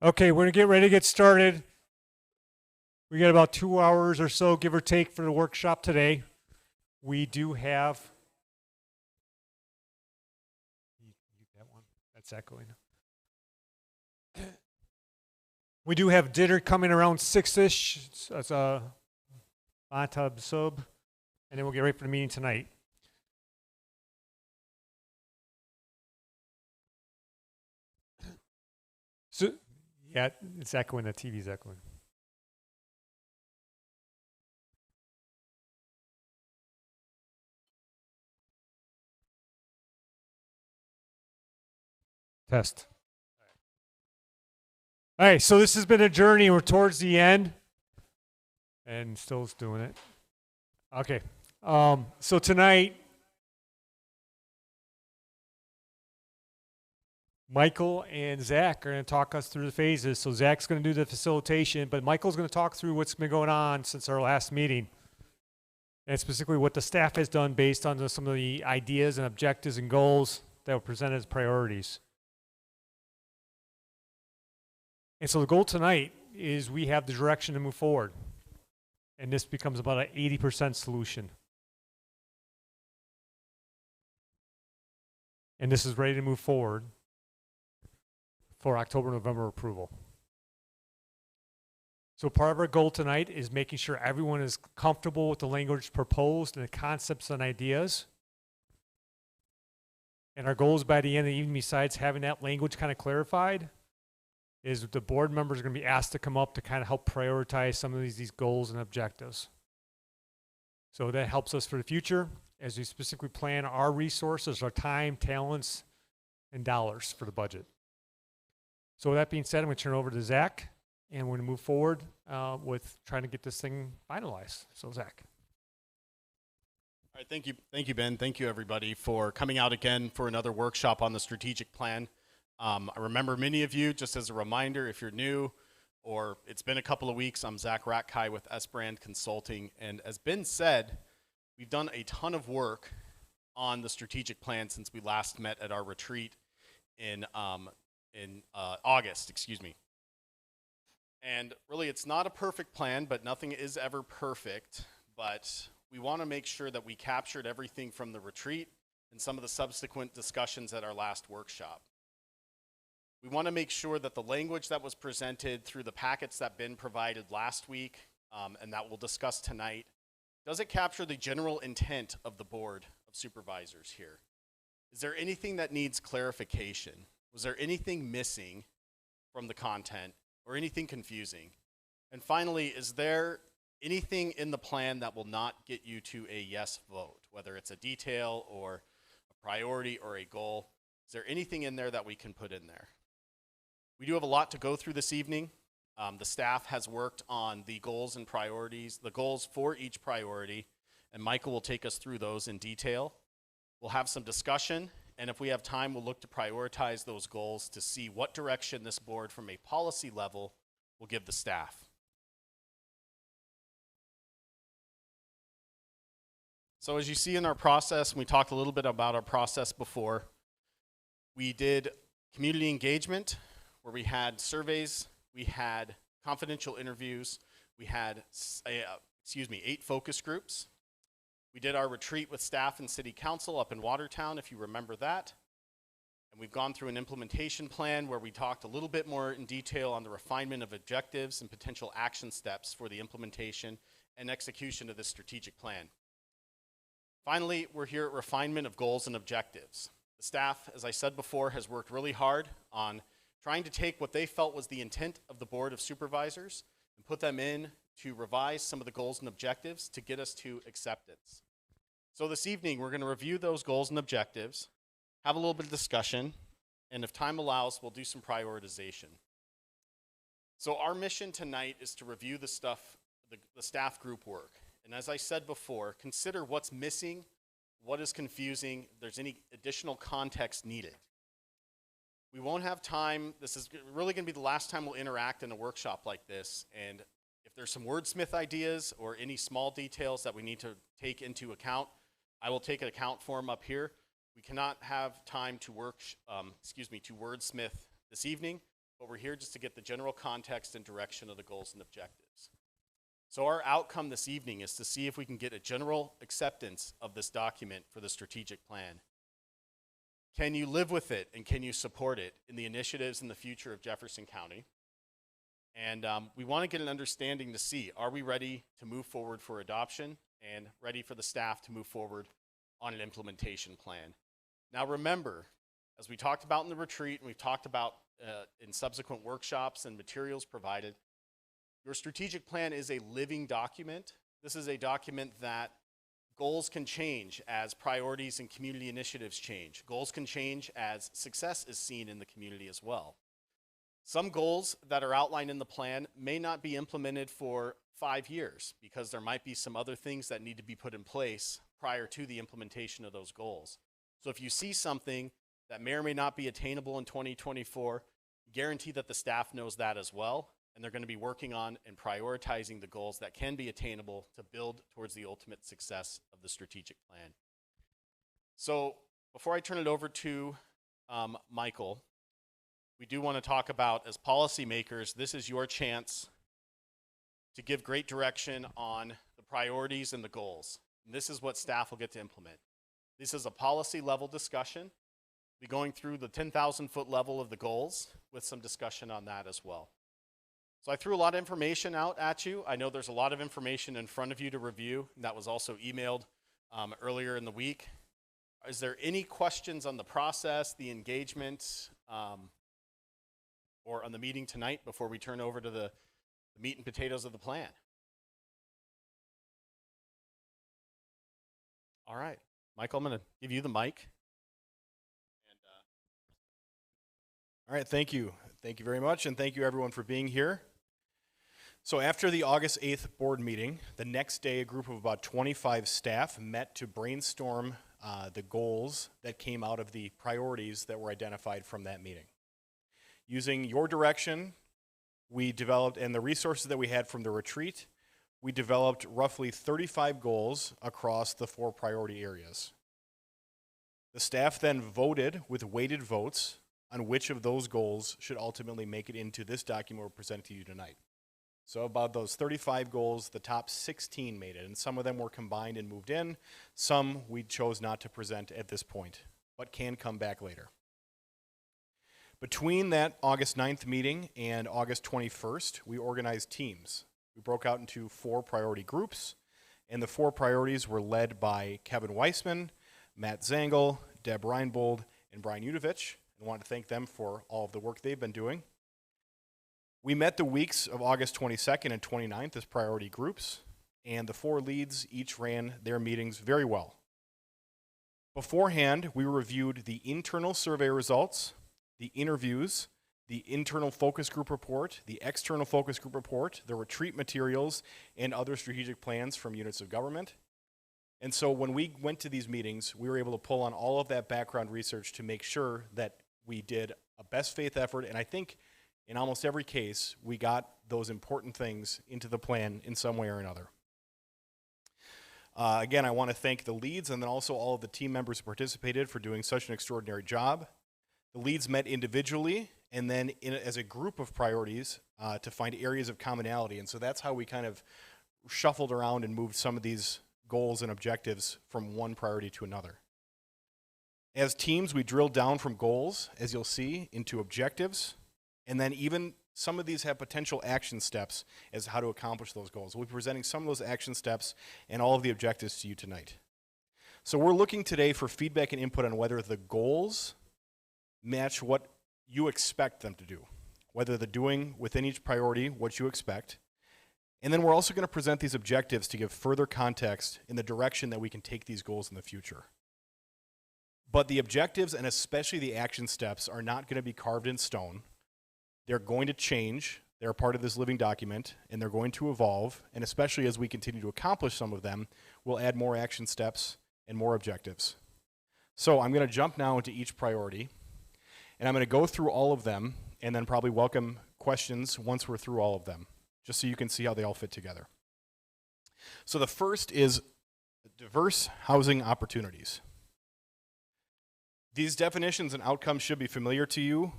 Okay, we're gonna get ready to get started. We got about 2 hours or so, give or take, for the workshop today. We do have. That one. That's echoing. We do have dinner coming around 6-ish. So it's a Bantab sub, and then we'll get ready for the meeting tonight. So, yeah, it's echoing. The TV's echoing. Test. All right, so this has been a journey. We're towards the end, and still doing it. Okay, so tonight, Michael and Zach are going to talk us through the phases. So Zach's going to do the facilitation, but Michael's going to talk through what's been going on since our last meeting, and specifically what the staff has done based on some of the ideas and objectives and goals that were presented as priorities. And so the goal tonight is we have the direction to move forward. And this becomes about an 80% solution. And this is ready to move forward for October, November approval. So part of our goal tonight is making sure everyone is comfortable with the language proposed and the concepts and ideas. And our goals by the end of the evening, besides having that language kind of clarified, is the board members are going to be asked to come up to kind of help prioritize some of these goals and objectives. So that helps us for the future as we specifically plan our resources, our time, talents, and dollars for the budget. So with that being said, I'm going to turn it over to Zach, and we're going to move forward with trying to get this thing finalized. So Zach. All right, thank you, Ben. Thank you, everybody, for coming out again for another workshop on the strategic plan. I remember many of you, just as a reminder, if you're new or it's been a couple of weeks, I'm Zach Ratkai with S-Brand Consulting. And as Ben said, we've done a ton of work on the strategic plan since we last met at our retreat in August, And really, it's not a perfect plan, but nothing is ever perfect. But we want to make sure that we captured everything from the retreat and some of the subsequent discussions at our last workshop. We want to make sure that the language that was presented through the packets that Ben provided last week and that we'll discuss tonight, does it capture the general intent of the Board of Supervisors here? Is there anything that needs clarification? Was there anything missing from the content or anything confusing? And finally, is there anything in the plan that will not get you to a yes vote, whether it's a detail or a priority or a goal? Is there anything in there that we can put in there? We do have a lot to go through this evening. The staff has worked on the goals and priorities, the goals for each priority, and Michael will take us through those in detail. We'll have some discussion, and if we have time, we'll look to prioritize those goals to see what direction this board from a policy level will give the staff. So as you see in our process, and we talked a little bit about our process before, we did community engagement, where we had surveys, we had confidential interviews, we had 8 focus groups. We did our retreat with staff and city council up in Watertown, if you remember that. And we've gone through an implementation plan where we talked a little bit more in detail on the refinement of objectives and potential action steps for the implementation and execution of this strategic plan. Finally, we're here at refinement of goals and objectives. The staff, as I said before, has worked really hard on trying to take what they felt was the intent of the Board of Supervisors and put them in to revise some of the goals and objectives to get us to acceptance. So this evening, we're going to review those goals and objectives, have a little bit of discussion, and if time allows, we'll do some prioritization. So our mission tonight is to review the staff group work. And as I said before, consider what's missing, what is confusing, if there's any additional context needed. We won't have time. This is really going to be the last time we'll interact in a workshop like this. And if there's some wordsmith ideas or any small details that we need to take into account, I will take an account form up here. We cannot have time to wordsmith this evening, but we're here just to get the general context and direction of the goals and objectives. So our outcome this evening is to see if we can get a general acceptance of this document for the strategic plan. Can you live with it, and can you support it in the initiatives in the future of Jefferson County? And we want to get an understanding to see, are we ready to move forward for adoption and ready for the staff to move forward on an implementation plan? Now remember, as we talked about in the retreat, and we've talked about in subsequent workshops and materials provided, your strategic plan is a living document. This is a document that goals can change as priorities and community initiatives change. Goals can change as success is seen in the community as well. Some goals that are outlined in the plan may not be implemented for 5 years because there might be some other things that need to be put in place prior to the implementation of those goals. So if you see something that may or may not be attainable in 2024, guarantee that the staff knows that as well, and they're going to be working on and prioritizing the goals that can be attainable to build towards the ultimate success of the strategic plan. So before I turn it over to Michael, we do want to talk about, as policymakers, this is your chance to give great direction on the priorities and the goals. And this is what staff will get to implement. This is a policy level discussion. We'll be going through the 10,000-foot level of the goals with some discussion on that as well. So I threw a lot of information out at you. I know there's a lot of information in front of you to review, and that was also emailed earlier in the week. Is there any questions on the process, the engagement, or on the meeting tonight before we turn over to the meat and potatoes of the plan? All right, Michael, I'm going to give you the mic. All right, thank you. Thank you very much, and thank you everyone for being here. So after the August 8th board meeting, the next day a group of about 25 staff met to brainstorm the goals that came out of the priorities that were identified from that meeting. Using your direction, we developed, and the resources that we had from the retreat, we developed roughly 35 goals across the 4 priority areas. The staff then voted with weighted votes on which of those goals should ultimately make it into this document we're presenting to you tonight. So about those 35 goals, the top 16 made it, and some of them were combined and moved in. Some we chose not to present at this point, but can come back later. Between that August 9th meeting and August 21st, we organized teams. We broke out into 4 priority groups, and the 4 priorities were led by Kevin Weissman, Matt Zangel, Deb Reinbold, and Brian Udovich. I want to thank them for all of the work they've been doing. We met the weeks of August 22nd and 29th as priority groups, and the 4 leads each ran their meetings very well. Beforehand, we reviewed the internal survey results, the interviews, the internal focus group report, the external focus group report, the retreat materials, and other strategic plans from units of government. And so when we went to these meetings, we were able to pull on all of that background research to make sure that we did a best faith effort, and I think in almost every case, we got those important things into the plan in some way or another. Again, I want to thank the leads and then also all of the team members who participated for doing such an extraordinary job. The leads met individually and then as a group of priorities to find areas of commonality. And so that's how we kind of shuffled around and moved some of these goals and objectives from one priority to another. As teams, we drilled down from goals, as you'll see, into objectives. And then even some of these have potential action steps as to how to accomplish those goals. We'll be presenting some of those action steps and all of the objectives to you tonight. So we're looking today for feedback and input on whether the goals match what you expect them to do, whether they're doing within each priority what you expect. And then we're also going to present these objectives to give further context in the direction that we can take these goals in the future. But the objectives, and especially the action steps, are not going to be carved in stone. They're going to change. They're a part of this living document, and they're going to evolve. And especially as we continue to accomplish some of them, we'll add more action steps and more objectives. So I'm going to jump now into each priority, and I'm going to go through all of them and then probably welcome questions once we're through all of them, just so you can see how they all fit together. So the first is diverse housing opportunities. These definitions and outcomes should be familiar to you.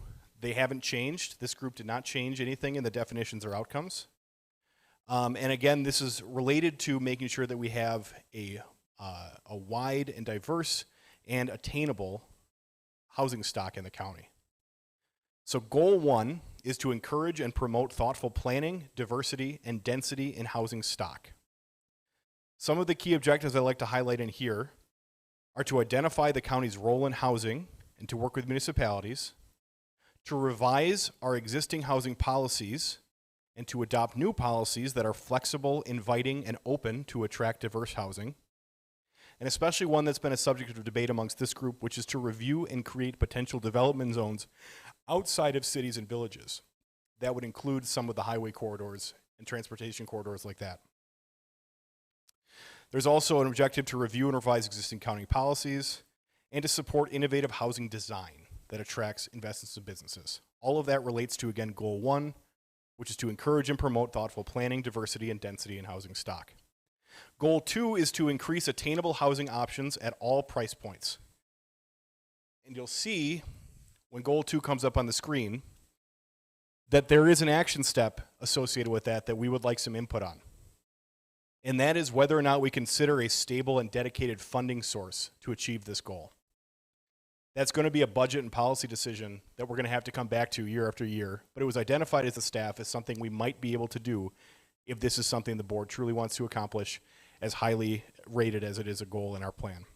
They haven't changed. This group did not change anything in the definitions or outcomes. And again, this is related to making sure that we have a wide and diverse and attainable housing stock in the county. So goal 1 is to encourage and promote thoughtful planning, diversity, and density in housing stock. Some of the key objectives I'd like to highlight in here are to identify the county's role in housing and to work with municipalities, to revise our existing housing policies, and to adopt new policies that are flexible, inviting, and open to attract diverse housing, and especially one that's been a subject of debate amongst this group, which is to review and create potential development zones outside of cities and villages. That would include some of the highway corridors and transportation corridors like that. There's also an objective to review and revise existing county policies and to support innovative housing design that attracts investments and businesses. All of that relates to, again, goal 1, which is to encourage and promote thoughtful planning, diversity, and density in housing stock. Goal 2 is to increase attainable housing options at all price points. And you'll see when goal 2 comes up on the screen that there is an action step associated with that we would like some input on. And that is whether or not we consider a stable and dedicated funding source to achieve this goal. That's going to be a budget and policy decision that we're going to have to come back to year after year, but it was identified as the staff as something we might be able to do if this is something the board truly wants to accomplish, as highly rated as it is a goal in our plan.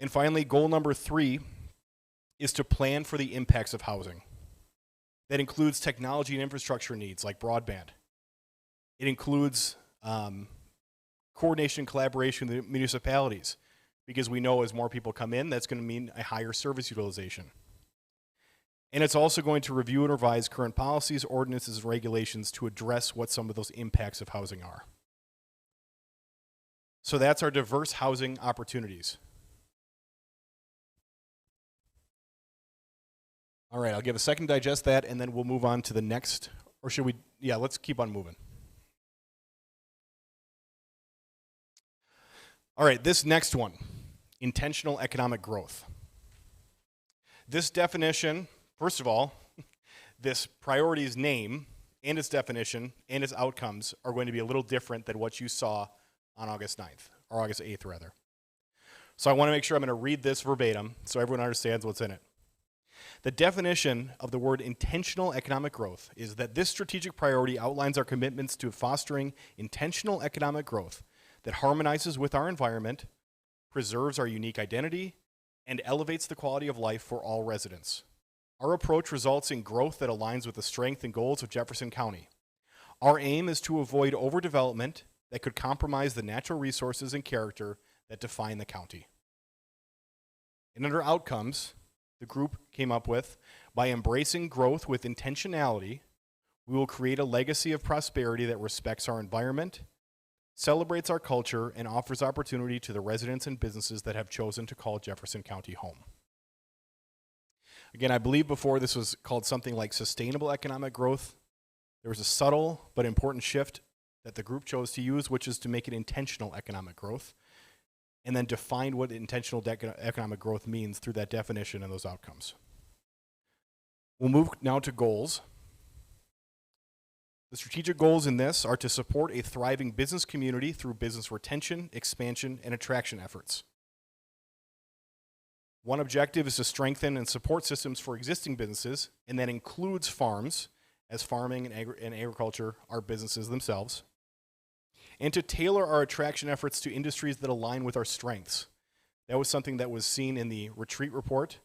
And finally, goal number 3 is to plan for the impacts of housing. That includes technology and infrastructure needs like broadband. It includes coordination and collaboration with municipalities, because we know as more people come in, that's going to mean a higher service utilization. And it's also going to review and revise current policies, ordinances, and regulations to address what some of those impacts of housing are. So that's our diverse housing opportunities. All right, I'll give a second to digest that, and then we'll move on to the next, or should we, yeah, let's keep on moving. All right, this next one, intentional economic growth. This definition, first of all, this priority's name and its definition and its outcomes are going to be a little different than what you saw on August 9th, or August 8th rather. So I want to make sure I'm going to read this verbatim so everyone understands what's in it. The definition of the word intentional economic growth is that this strategic priority outlines our commitments to fostering intentional economic growth that harmonizes with our environment, preserves our unique identity, and elevates the quality of life for all residents. Our approach results in growth that aligns with the strength and goals of Jefferson County. Our aim is to avoid overdevelopment that could compromise the natural resources and character that define the county. And under outcomes, the group came up with, by embracing growth with intentionality, we will create a legacy of prosperity that respects our environment, celebrates our culture, and offers opportunity to the residents and businesses that have chosen to call Jefferson County home. Again, I believe before this was called something like sustainable economic growth. There was a subtle but important shift that the group chose to use, which is to make it intentional economic growth, and then define what intentional economic growth means through that definition and those outcomes. We'll move now to goals. The strategic goals in this are to support a thriving business community through business retention, expansion, and attraction efforts. One objective is to strengthen and support systems for existing businesses, and that includes farms, as farming and agriculture are businesses themselves, and to tailor our attraction efforts to industries that align with our strengths. That was something that was seen in the retreat report,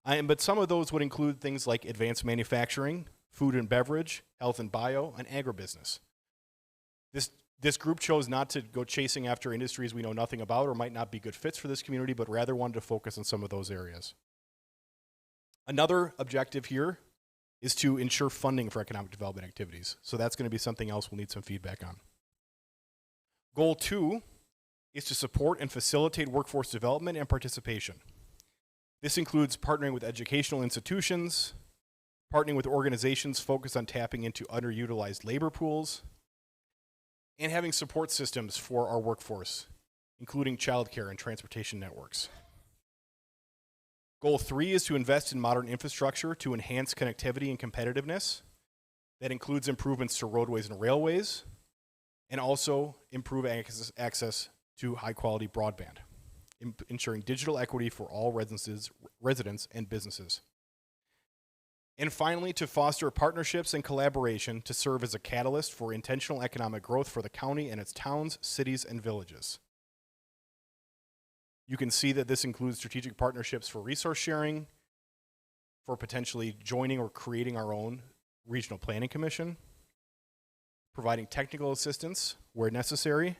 but some of those would include things like advanced manufacturing, food and beverage, health and bio, and agribusiness. This group chose not to go chasing after industries we know nothing about or might not be good fits for this community, but rather wanted to focus on some of those areas. Another objective here is to ensure funding for economic development activities. So that's going to be something else we'll need some feedback on. Goal 2 is to support and facilitate workforce development and participation. This includes partnering with educational institutions, partnering with organizations focused on tapping into underutilized labor pools, and having support systems for our workforce, including childcare and transportation networks. Goal 3 is to invest in modern infrastructure to enhance connectivity and competitiveness. That includes improvements to roadways and railways, and also improve access to high-quality broadband, ensuring digital equity for all residents and businesses. And finally, to foster partnerships and collaboration to serve as a catalyst for intentional economic growth for the county and its towns, cities, and villages. You can see that this includes strategic partnerships for resource sharing, for potentially joining or creating our own regional planning commission, providing technical assistance where necessary,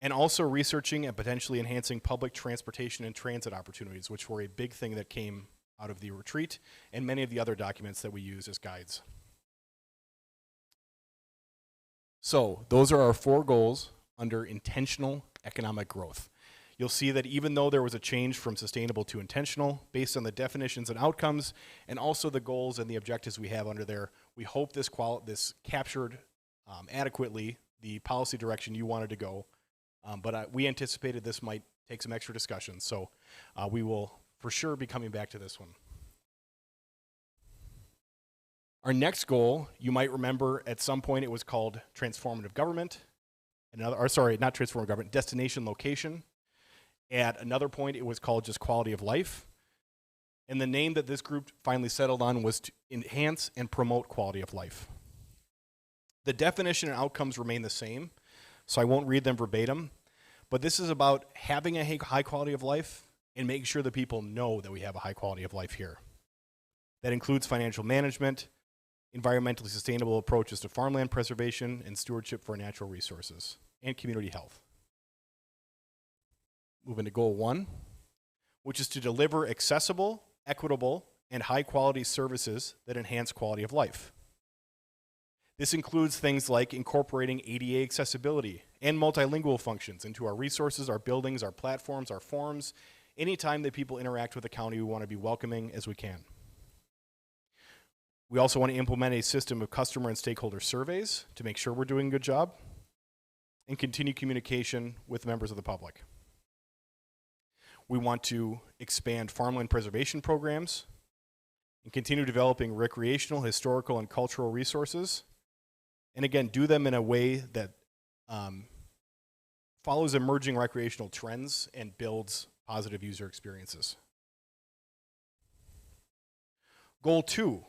and also researching and potentially enhancing public transportation and transit opportunities, which were a big thing that came out of the retreat and many of the other documents that we use as guides. So those are our 4 goals under intentional economic growth. You'll see that even though there was a change from sustainable to intentional based on the definitions and outcomes and also the goals and the objectives we have under there, we hope this captured adequately the policy direction you wanted to go. But we anticipated this might take some extra discussion, so we will for sure be coming back to this one. Our next goal, you might remember at some point it was called transformative government, not transformative government, destination location. At another point it was called just quality of life. And the name that this group finally settled on was to enhance and promote quality of life. The definition and outcomes remain the same, so I won't read them verbatim, but this is about having a high quality of life and making sure that people know that we have a high quality of life here. That includes financial management, environmentally sustainable approaches to farmland preservation and stewardship for natural resources, and community health. Moving to goal 1, which is to deliver accessible, equitable, and high-quality services that enhance quality of life. This includes things like incorporating ADA accessibility and multilingual functions into our resources, our buildings, our platforms, our forums. Anytime that people interact with the county, we want to be welcoming as we can. We also want to implement a system of customer and stakeholder surveys to make sure we're doing a good job and continue communication with members of the public. We want to expand farmland preservation programs and continue developing recreational, historical, and cultural resources. And again, do them in a way that follows emerging recreational trends and builds positive user experiences. Goal 2,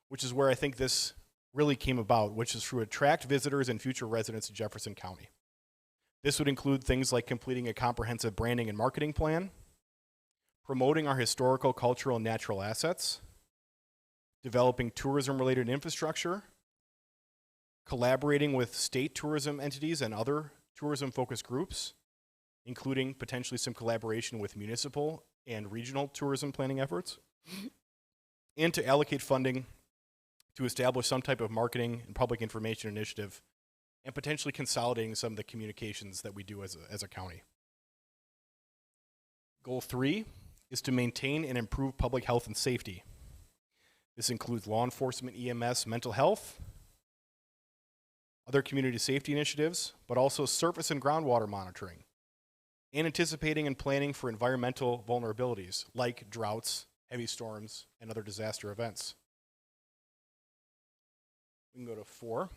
which is where I think this really came about, which is to attract visitors and future residents to Jefferson County. This would include things like completing a comprehensive branding and marketing plan, promoting our historical, cultural, and natural assets, developing tourism-related infrastructure, collaborating with state tourism entities and other tourism-focused groups, including potentially some collaboration with municipal and regional tourism planning efforts, and to allocate funding to establish some type of marketing and public information initiative, and potentially consolidating some of the communications that we do as a county. Goal 3 is to maintain and improve public health and safety. This includes law enforcement, EMS, mental health, other community safety initiatives, but also surface and groundwater monitoring, and anticipating and planning for environmental vulnerabilities like droughts, heavy storms, and other disaster events. We can go to 4,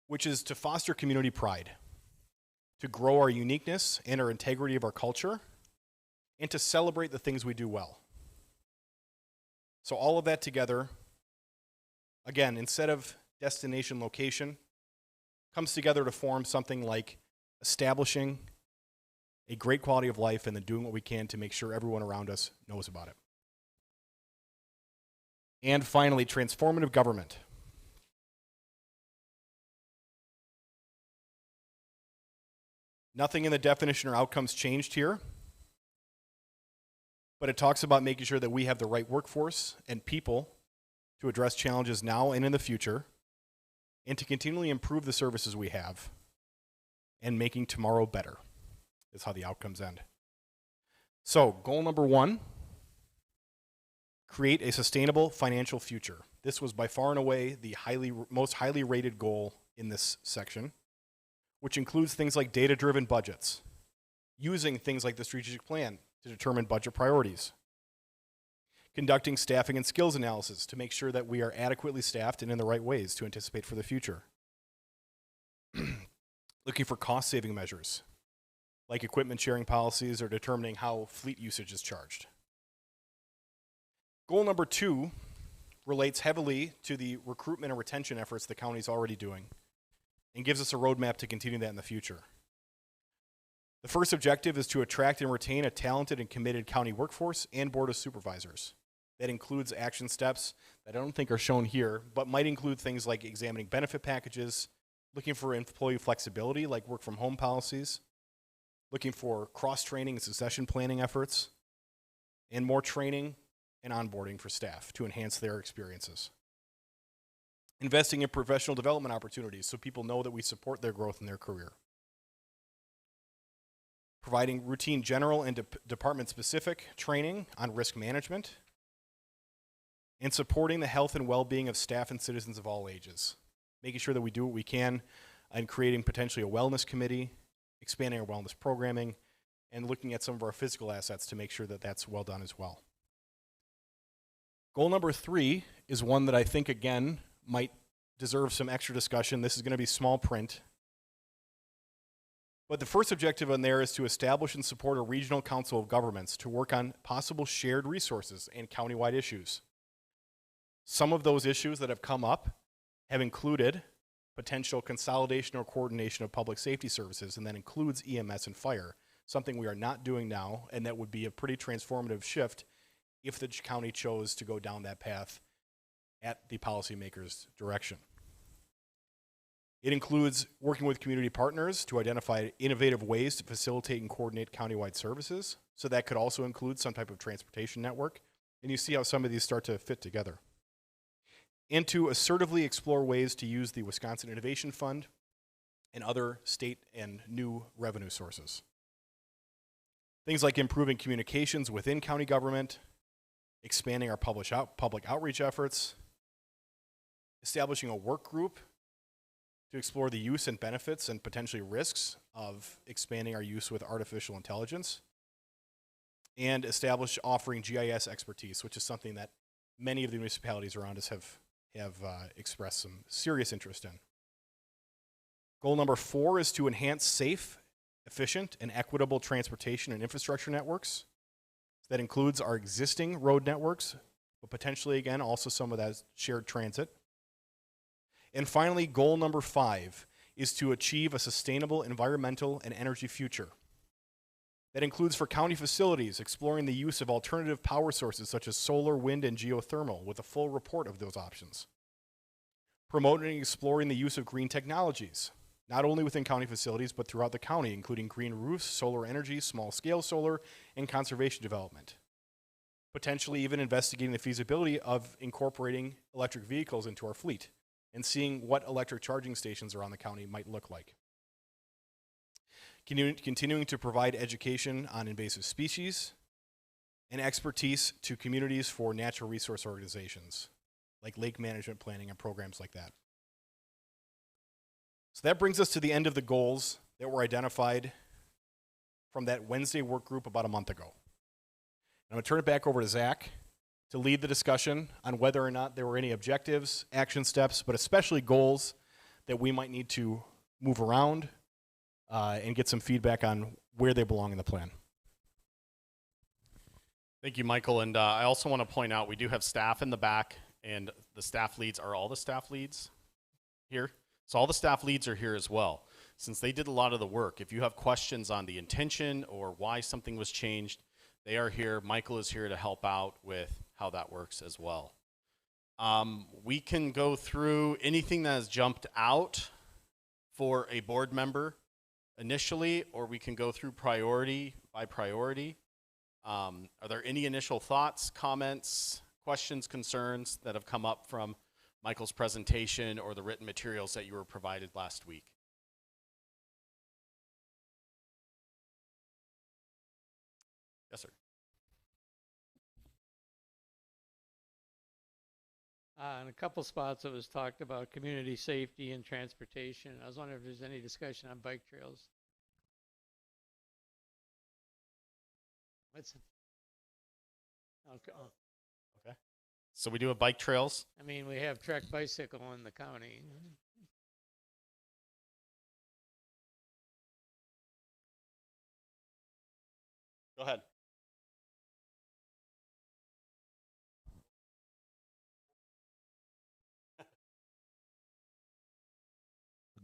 which is to foster community pride, to grow our uniqueness and our integrity of our culture, and to celebrate the things we do well. So all of that together, again, instead of destination location, comes together to form something like establishing a great quality of life and then doing what we can to make sure everyone around us knows about it. And finally, transformative government. Nothing in the definition or outcomes changed here, but it talks about making sure that we have the right workforce and people to address challenges now and in the future, and to continually improve the services we have, and making tomorrow better is how the outcomes end. So, goal number 1, create a sustainable financial future. This was by far and away the most highly rated goal in this section, which includes things like data-driven budgets, using things like the strategic plan to determine budget priorities, conducting staffing and skills analysis to make sure that we are adequately staffed and in the right ways to anticipate for the future, looking for cost-saving measures, like equipment sharing policies or determining how fleet usage is charged. Goal number 2 relates heavily to the recruitment and retention efforts the county is already doing and gives us a roadmap to continue that in the future. The first objective is to attract and retain a talented and committed county workforce and board of supervisors. That includes action steps that I don't think are shown here, but might include things like examining benefit packages, looking for employee flexibility like work from home policies, looking for cross-training and succession planning efforts, and more training and onboarding for staff to enhance their experiences. Investing in professional development opportunities so people know that we support their growth in their career. Providing routine general and department-specific training on risk management, and supporting the health and well-being of staff and citizens of all ages. Making sure that we do what we can in creating potentially a wellness committee, expanding our wellness programming, and looking at some of our physical assets to make sure that that's well done as well. Goal number 3 is one that I think, again, might deserve some extra discussion. This is going to be small print. But the first objective on there is to establish and support a regional council of governments to work on possible shared resources and countywide issues. Some of those issues that have come up have included potential consolidation or coordination of public safety services, and that includes EMS and fire, something we are not doing now, and that would be a pretty transformative shift if the county chose to go down that path at the policymakers' direction. It includes working with community partners to identify innovative ways to facilitate and coordinate countywide services. So that could also include some type of transportation network. And you see how some of these start to fit together. And to assertively explore ways to use the Wisconsin Innovation Fund and other state and new revenue sources. Things like improving communications within county government, expanding our public outreach efforts, establishing a work group to explore the use and benefits and potentially risks of expanding our use with artificial intelligence, and establish offering GIS expertise, which is something that many of the municipalities around us have expressed some serious interest in. Goal number 4 is to enhance safe, efficient, and equitable transportation and infrastructure networks. That includes our existing road networks, but potentially, again, also some of that is shared transit. And finally, goal number 5 is to achieve a sustainable environmental and energy future. That includes for county facilities, exploring the use of alternative power sources such as solar, wind, and geothermal with a full report of those options. Promoting and exploring the use of green technologies, not only within county facilities, but throughout the county, including green roofs, solar energy, small-scale solar, and conservation development. Potentially even investigating the feasibility of incorporating electric vehicles into our fleet and seeing what electric charging stations around the county might look like. Continuing to provide education on invasive species and expertise to communities for natural resource organizations, like lake management planning and programs like that. So that brings us to the end of the goals that were identified from that Wednesday work group about a month ago. I'm going to turn it back over to Zach to lead the discussion on whether or not there were any objectives, action steps, but especially goals that we might need to move around and get some feedback on where they belong in the plan. Thank you, Michael. And I also want to point out we do have staff in the back, and the staff leads are all the staff leads here. So all the staff leads are here as well. Since they did a lot of the work, if you have questions on the intention or why something was changed, they are here. Michael is here to help out with how that works as well. We can go through anything that has jumped out for a board member initially, or we can go through priority by priority. Are there any initial thoughts, comments, questions, concerns that have come up from Michael's presentation or the written materials that you were provided last week? Yes, sir. In a couple spots, it was talked about community safety and transportation. I was wondering if there's any discussion on bike trails. What's, okay, So we do a bike trails. I mean, we have Trek Bicycle in the county. Go ahead.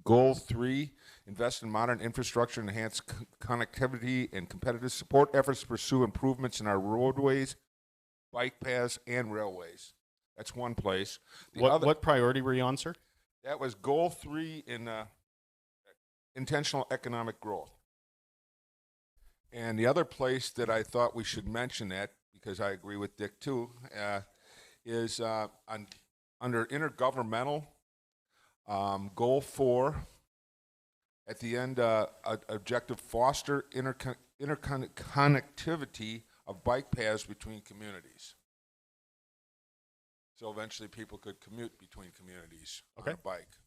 Goal 3, invest in modern infrastructure, enhance connectivity and competitive support efforts to pursue improvements in our roadways, bike paths, and railways. That's one place. What priority were you on, sir? That was goal 3 in intentional economic growth. And the other place that I thought we should mention that, because I agree with Dick too, is under intergovernmental. Goal 4, at the end, objective, foster interconnectivity of bike paths between communities. So eventually people could commute between communities on a bike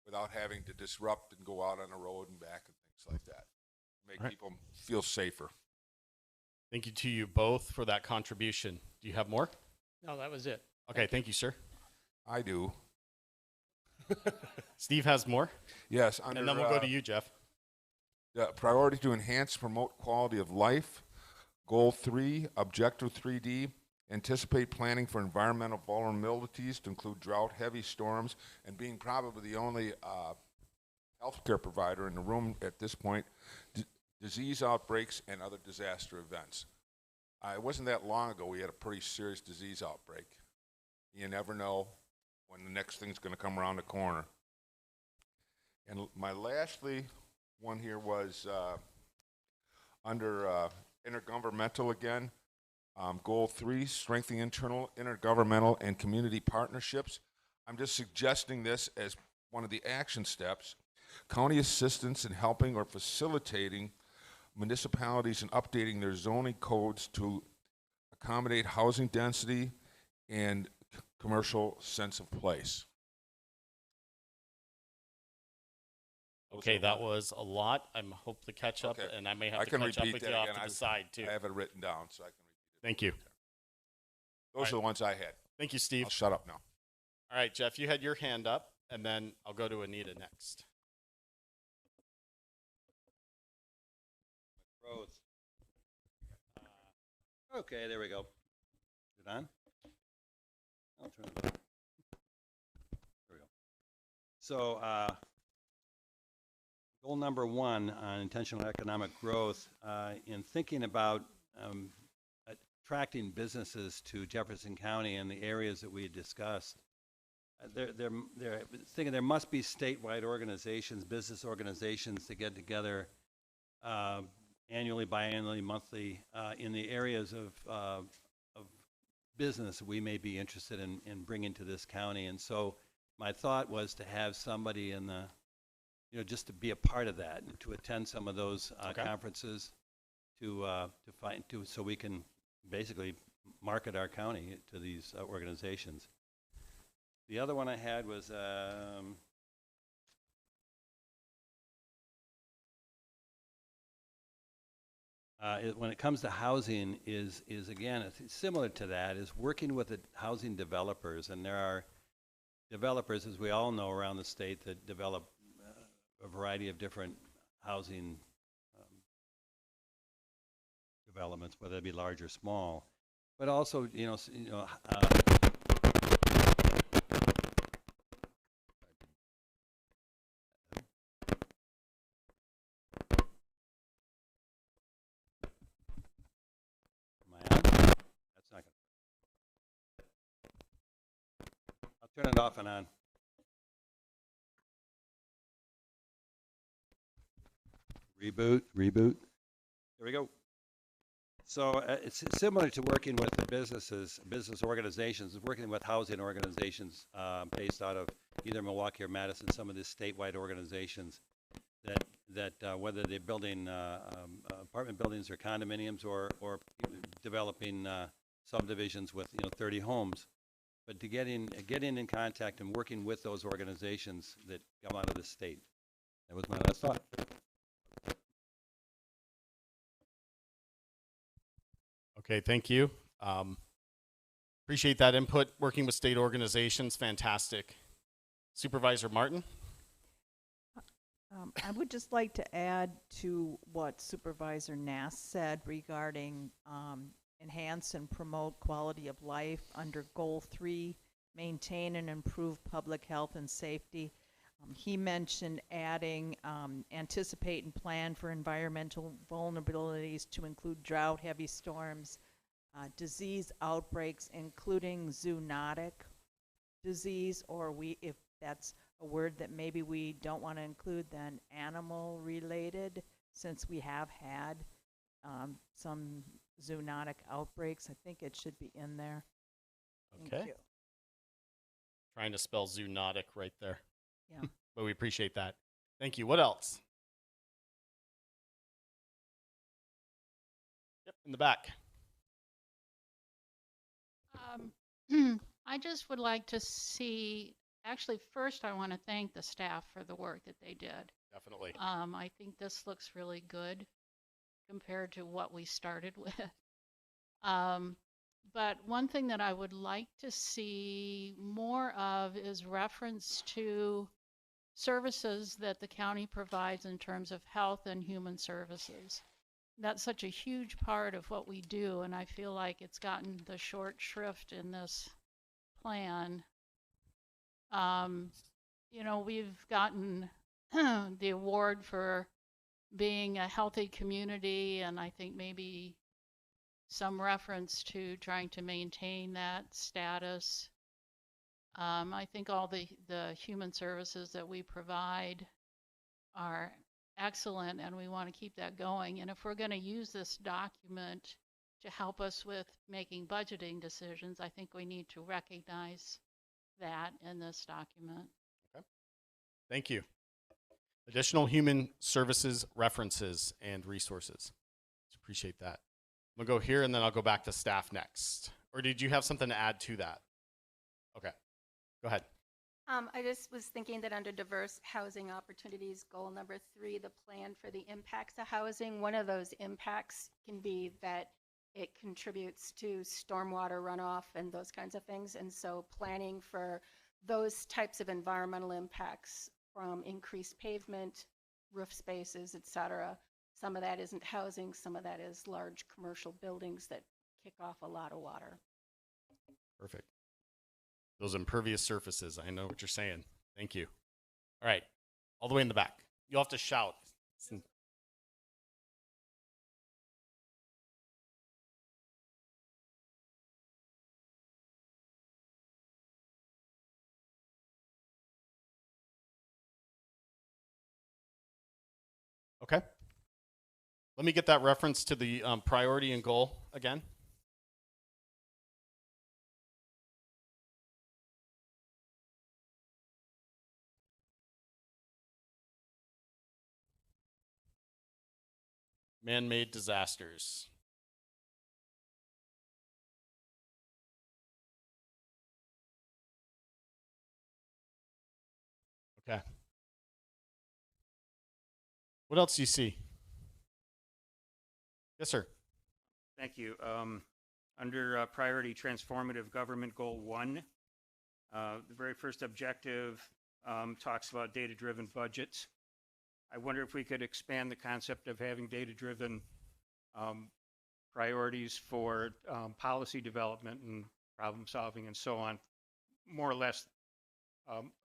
without having to disrupt and go out on the road and back and things like that. Make people feel safer. Thank you to you both for that contribution. Do you have more? No, that was it. Okay, thank you, sir. I do. Steve has more, Yes. and then we'll go to you, Jeff. The priority to enhance, promote quality of life. Goal 3, objective 3D, anticipate planning for environmental vulnerabilities to include drought, heavy storms, and being probably the only healthcare provider in the room at this point, disease outbreaks and other disaster events. It wasn't that long ago we had a pretty serious disease outbreak. You never know when the next thing's going to come around the corner. And my lastly one here was under intergovernmental again. Goal 3, strengthening internal, intergovernmental, and community partnerships. I'm just suggesting this as one of the action steps. County assistance in helping or facilitating municipalities in updating their zoning codes to accommodate housing density and commercial sense of place. Okay, that was a lot. I'm hope to catch up, Okay. and I may have I to can catch up repeat with that you off again. to the side, too. I have it written down, so I can repeat it. Thank you. Those are the ones I had. Thank you, Steve. I'll shut up now. All right, Jeff, you had your hand up, and then I'll go to Anita next. Roads. Okay, there we go. Is it on? I'll turn it on. There we go. So, goal number 1 on intentional economic growth, in thinking about attracting businesses to Jefferson County and the areas that we discussed, they're thinking there must be statewide organizations, business organizations that get together annually, biannually, monthly, in the areas of business we may be interested in bringing to this county. And so my thought was to have somebody in the, just to be a part of that, and to attend some of those conferences, so we can basically market our county to these organizations. The other one I had was when it comes to housing, is again, it's similar to that, is working with the housing developers. And there are developers, as we all know, around the state that develop a variety of different housing developments, whether they be large or small. But also, am I on? That's not gonna. I'll turn it off and on. Reboot. There we go. So it's similar to working with the business organizations, working with housing organizations based out of either Milwaukee or Madison, some of the statewide organizations that whether they're building apartment buildings or condominiums or developing subdivisions with 30 homes, but to getting in contact and working with those organizations that come out of the state. That was my last thought. Okay, thank you. Appreciate that input. Working with state organizations, fantastic. Supervisor Martin? I would just like to add to what Supervisor Nass said regarding enhance and promote quality of life under Goal 3, maintain and improve public health and safety. He mentioned adding anticipate and plan for environmental vulnerabilities to include drought, heavy storms, disease outbreaks, including zoonotic disease, or if that's a word that maybe we don't want to include, then animal related, since we have had some zoonotic outbreaks. I think it should be in there. Thank Okay. you. Trying to spell zoonotic right there. Yeah. But we appreciate that. Thank you. What else? Yep, in the back. I just would like to see, actually, first I want to thank the staff for the work that they did. Definitely. I think this looks really good compared to what we started with. But one thing that I would like to see more of is reference to services that the county provides in terms of health and human services. That's such a huge part of what we do, and I feel like it's gotten the short shrift in this plan. You know, we've gotten the award for being a healthy community, and I think maybe some reference to trying to maintain that status. I think all the human services that we provide are excellent, and we want to keep that going. And if we're going to use this document to help us with making budgeting decisions, I think we need to recognize that in this document. Okay. Thank you. Additional human services references and resources. Appreciate that. I'm going to go here and then I'll go back to staff next. Or did you have something to add to that? Okay. Go ahead. I just was thinking that under diverse housing opportunities, goal number 3, the plan for the impacts of housing, one of those impacts can be that it contributes to stormwater runoff and those kinds of things. And so planning for those types of environmental impacts from increased pavement, roof spaces, et cetera. Some of that isn't housing, some of that is large commercial buildings that kick off a lot of water. Perfect. Those impervious surfaces. I know what you're saying. Thank you. All right. All the way in the back. You'll have to shout. Okay. Let me get that reference to the priority and goal again. Man-made disasters. Okay. What else do you see? Yes, sir. Thank you. Under priority transformative government goal 1, the very first objective talks about data-driven budgets. I wonder if we could expand the concept of having data-driven priorities for policy development and problem solving and so on, more or less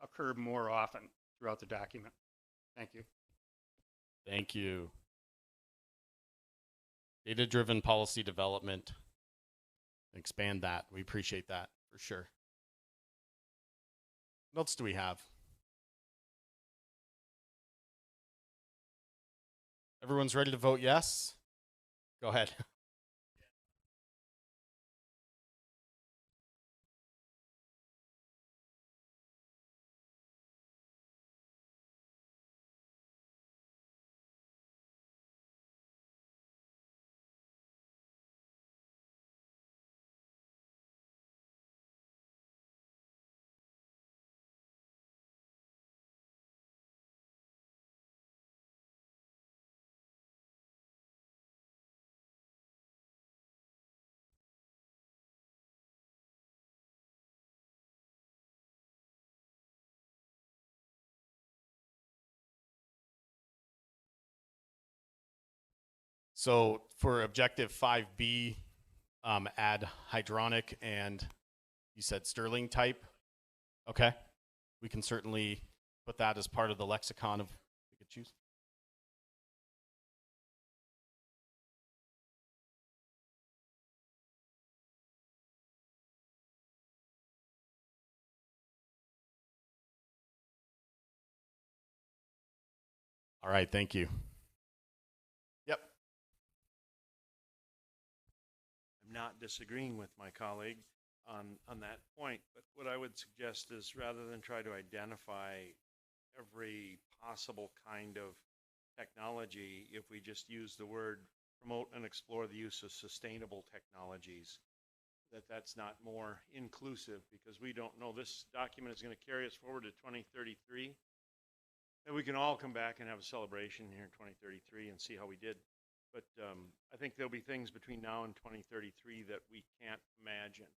occur more often throughout the document. Thank you. Thank you. Data-driven policy development. Expand that. We appreciate that for sure. What else do we have? Everyone's ready to vote yes? Go ahead. So for objective 5B, add hydronic and you said Sterling type. Okay. We can certainly put that as part of the lexicon of we could choose. All right, thank you. Yep. I'm not disagreeing with my colleague on that point, but what I would suggest is rather than try to identify every possible kind of technology, if we just use the word promote and explore the use of sustainable technologies, that's not more inclusive, because we don't know. This document is going to carry us forward to 2033, and we can all come back and have a celebration here in 2033 and see how we did. But I think there'll be things between now and 2033 that we can't imagine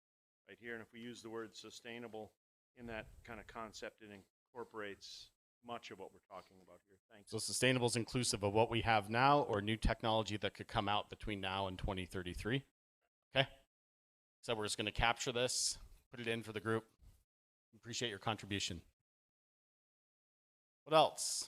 right here. And if we use the word sustainable in that kind of concept, it incorporates much of what we're talking about here. Thanks. So sustainable is inclusive of what we have now or new technology that could come out between now and 2033. Okay. So we're just going to capture this, put it in for the group. Appreciate your contribution. What else?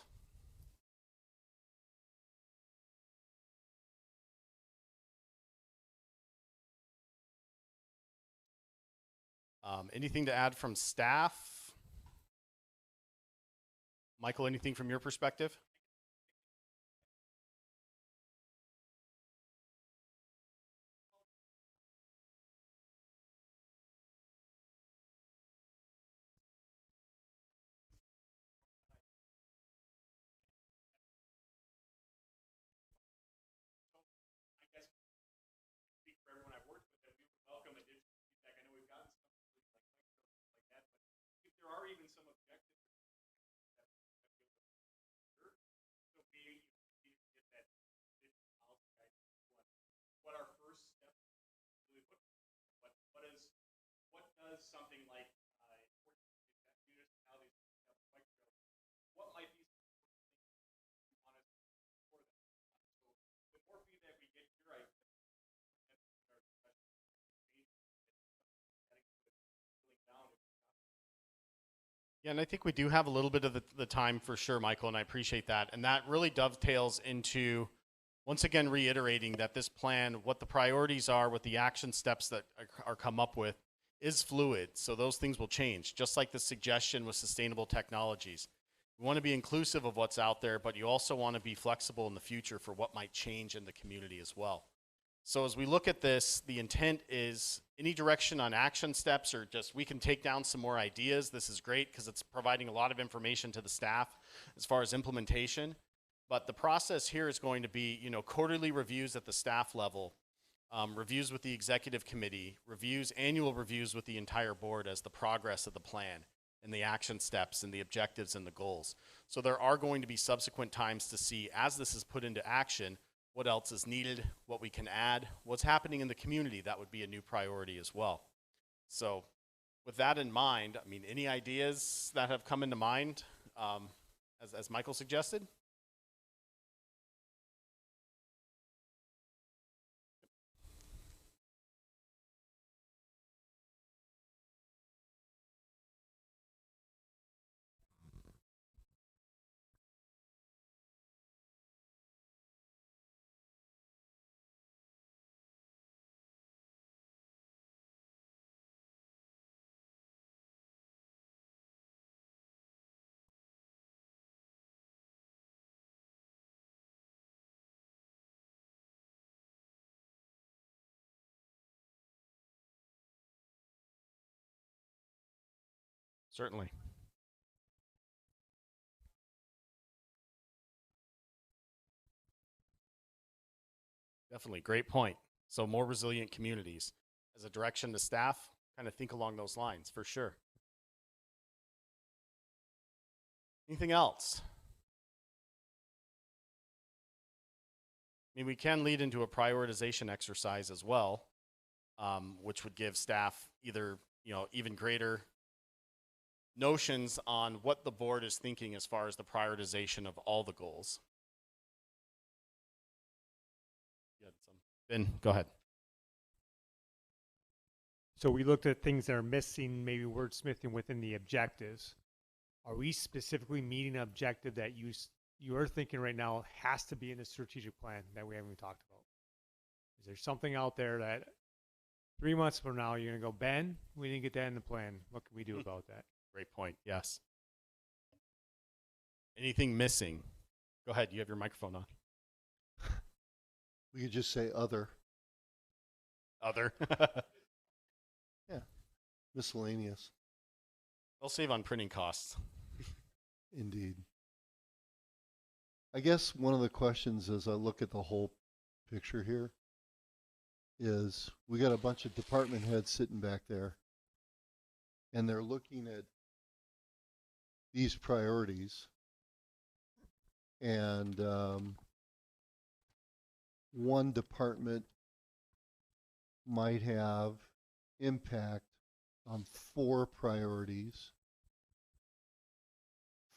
Anything to add from staff? Michael, anything from your perspective? Something like municipalities have what might be on us for them. So the more feedback we get here, yeah, and I think we do have a little bit of the time for sure, Michael, and I appreciate that. And that really dovetails into, once again, reiterating that this plan, what the priorities are, what the action steps that are come up with, is fluid. So those things will change, just like the suggestion with sustainable technologies. You want to be inclusive of what's out there, but you also want to be flexible in the future for what might change in the community as well. So as we look at this, the intent is any direction on action steps, or just we can take down some more ideas. This is great because it's providing a lot of information to the staff as far as implementation. But the process here is going to be, quarterly reviews at the staff level, reviews with the executive committee, annual reviews with the entire board as the progress of the plan and the action steps and the objectives and the goals. So there are going to be subsequent times to see, as this is put into action, what else is needed, what we can add, what's happening in the community. That would be a new priority as well. So with that in mind, any ideas that have come into mind, as Michael suggested? Certainly. Definitely, great point. So more resilient communities. As a direction to staff, kind of think along those lines, for sure. Anything else? We can lead into a prioritization exercise as well, which would give staff either, even greater notions on what the board is thinking as far as the prioritization of all the goals. Ben, go ahead. So we looked at things that are missing, maybe wordsmithing within the objectives. Are we specifically meeting an objective that you are thinking right now has to be in the strategic plan that we haven't even talked about? Is there something out there that 3 months from now you're going to go, Ben, we didn't get that in the plan. What can we do about that? Great point. Yes. Anything missing? Go ahead. You have your microphone on. We could just say other. Other. Yeah. Miscellaneous. They'll save on printing costs. Indeed. I guess one of the questions as I look at the whole picture here is we got a bunch of department heads sitting back there and they're looking at these priorities and one department might have impact on 4 priorities.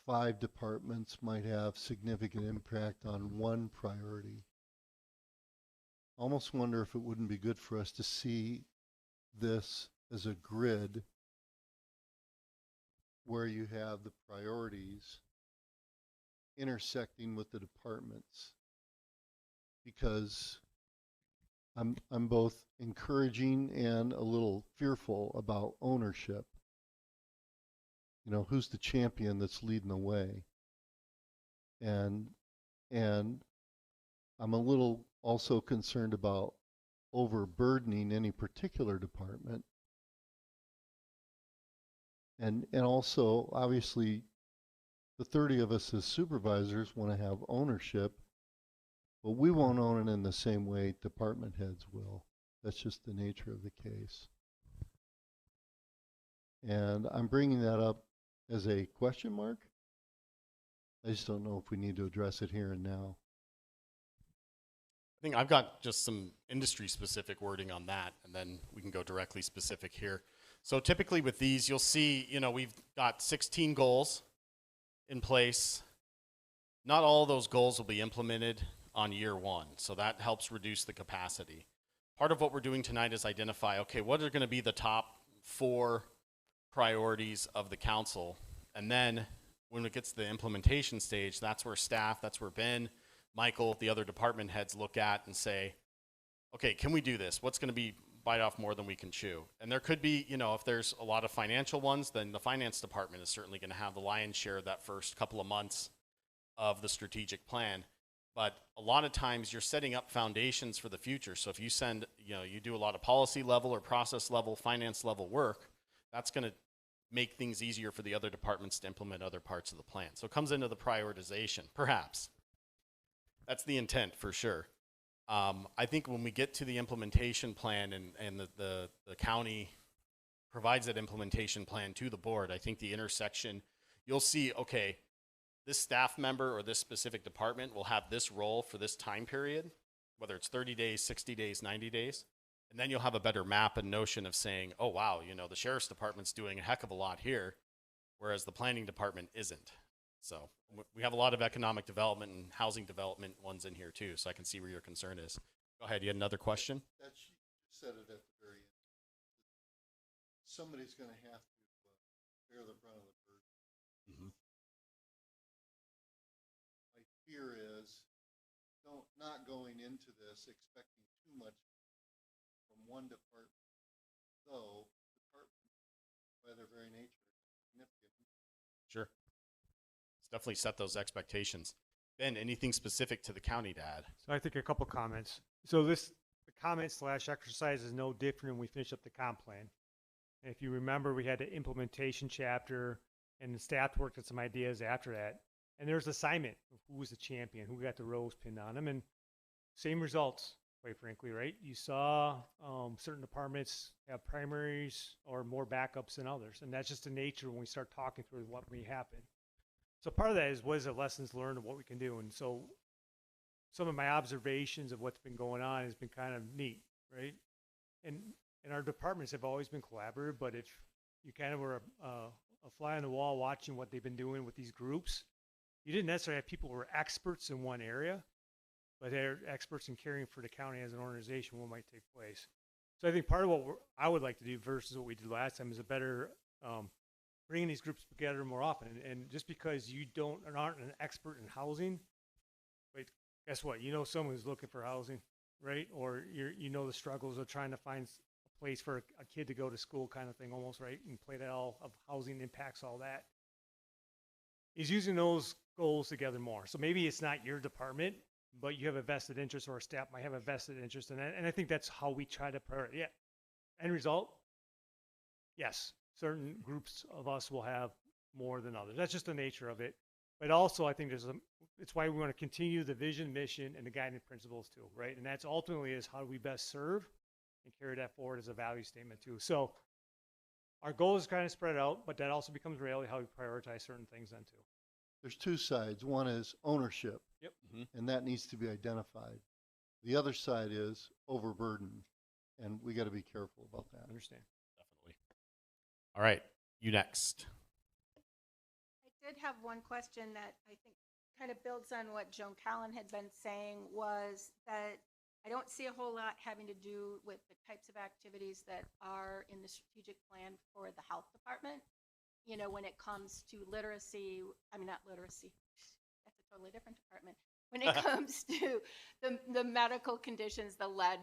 5 departments might have significant impact on 1 priority. I almost wonder if it wouldn't be good for us to see this as a grid where you have the priorities intersecting with the departments, because I'm both encouraging and a little fearful about ownership. You know, who's the champion that's leading the way? And I'm a little also concerned about overburdening any particular department. And also, obviously, the 30 of us as supervisors want to have ownership, but we won't own it in the same way department heads will. That's just the nature of the case. And I'm bringing that up as a question mark. I just don't know if we need to address it here and now. I think I've got just some industry specific wording on that, and then we can go directly specific here. So typically with these, you'll see, you know, we've got 16 goals in place. Not all those goals will be implemented on year 1, so that helps reduce the capacity. Part of what we're doing tonight is identify, okay, what are going to be the top 4 priorities of the council? And then when it gets to the implementation stage, that's where staff, that's where Ben, Michael, the other department heads look at and say, okay, can we do this? What's going to be bite off more than we can chew? And there could be, you know, if there's a lot of financial ones, then the finance department is certainly going to have the lion's share of that first couple of months of the strategic plan. But a lot of times you're setting up foundations for the future. So if you send, you know, you do a lot of policy level or process level, finance level work, that's going to make things easier for the other departments to implement other parts of the plan. So it comes into the prioritization, perhaps. That's the intent for sure. I think when we get to the implementation plan and the county provides that implementation plan to the board, I think the intersection, you'll see, okay, this staff member or this specific department will have this role for this time period, whether it's 30 days, 60 days, 90 days. And then you'll have a better map and notion of saying, oh, wow, you know, the sheriff's department's doing a heck of a lot here, whereas the planning department isn't. So we have a lot of economic development and housing development ones in here too, so I can see where your concern is. Go ahead, you had another question? That you said it at the very end. Somebody's going to have to bear the brunt of the burden. Mm-hmm. My fear is not going into this expecting too much from one department, though departments by their very nature are significant. Sure. Let's definitely set those expectations. Ben, anything specific to the county to add? So I think a couple comments. So the comment / exercise is no different when we finish up the comp plan. And if you remember, we had the implementation chapter and the staff worked at some ideas after that. And there's assignment of who was the champion, who got the rose pinned on them, and same results, quite frankly, right? You saw certain departments have primaries or more backups than others. And that's just the nature when we start talking through what may happen. So part of that is what is the lessons learned of what we can do. And so some of my observations of what's been going on has been kind of neat, right? And our departments have always been collaborative, but if you kind of were a fly on the wall watching what they've been doing with these groups, you didn't necessarily have people who were experts in one area, but they're experts in caring for the county as an organization, what might take place. So I think part of what I would like to do versus what we did last time is a better bringing these groups together more often. And just because you aren't an expert in housing, but guess what? You know someone who's looking for housing, right? Or you know the struggles of trying to find a place for a kid to go to school, kind of thing, almost, right? And play that all of housing impacts all that. Is using those goals together more. So maybe it's not your department, but you have a vested interest, or a staff might have a vested interest in that. And I think that's how we try to prioritize. Yeah. End result, yes, certain groups of us will have more than others. That's just the nature of it. But also, I think it's why we want to continue the vision, mission, and the guiding principles too, right? And that's ultimately is how do we best serve and carry that forward as a value statement too. So our goal is kind of spread out, but that also becomes reality how we prioritize certain things then too. There's two sides. One is ownership, Yep. and that needs to be identified. The other side is overburden, and we got to be careful about that. Understand. Definitely. All right, you next. I did have one question that I think kind of builds on what Joan Callan had been saying, was that I don't see a whole lot having to do with the types of activities that are in the strategic plan for the health department. You know, when it comes to literacy, I mean, not literacy, that's a totally different department. When it comes to the medical conditions, the lead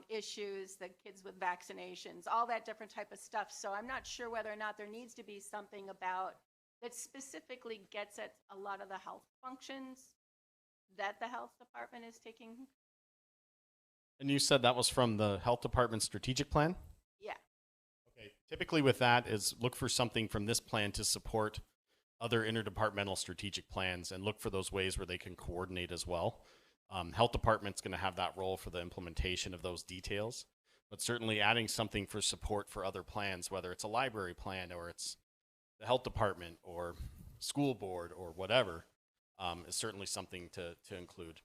issues, the kids with vaccinations, all that different type of stuff. So I'm not sure whether or not there needs to be something about that specifically gets at a lot of the health functions that the health department is taking. And you said that was from the health department's strategic plan? Yeah. Okay. Typically with that is look for something from this plan to support other interdepartmental strategic plans and look for those ways where they can coordinate as well. Health department's going to have that role for the implementation of those details, but certainly adding something for support for other plans, whether it's a library plan or it's the health department or school board or whatever, is certainly something to include.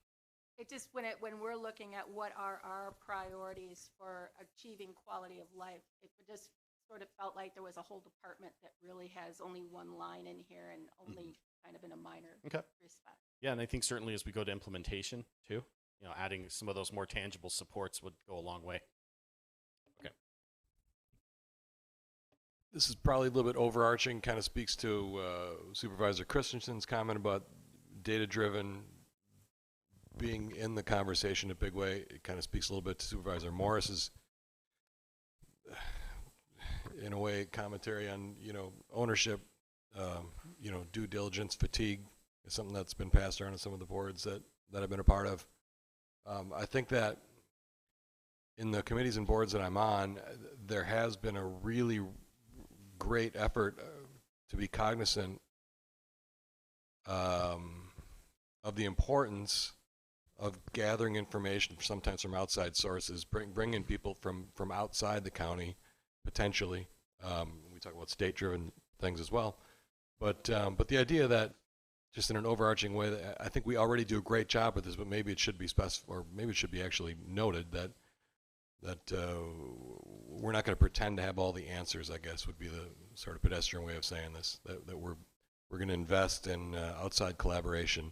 It just, when we're looking at what are our priorities for achieving quality of life, it just sort of felt like there was a whole department that really has only one line in here and only kind of in a minor respect. Yeah, and I think certainly as we go to implementation too, you know, adding some of those more tangible supports would go a long way. Okay. This is probably a little bit overarching, kind of speaks to Supervisor Christensen's comment about data-driven being in the conversation in a big way. It kind of speaks a little bit to Supervisor Morris's, in a way, commentary on, you know, ownership, you know, due diligence fatigue is something that's been passed around in some of the boards that I've been a part of. I think that in the committees and boards that I'm on, there has been a really great effort to be cognizant of the importance of gathering information, sometimes from outside sources, bringing people from outside the county, potentially. We talk about state-driven things as well, but the idea that, just in an overarching way, that I think we already do a great job with this, but maybe it should be or maybe it should be actually noted that we're not going to pretend to have all the answers, I guess, would be the sort of pedestrian way of saying this, that we're going to invest in outside collaboration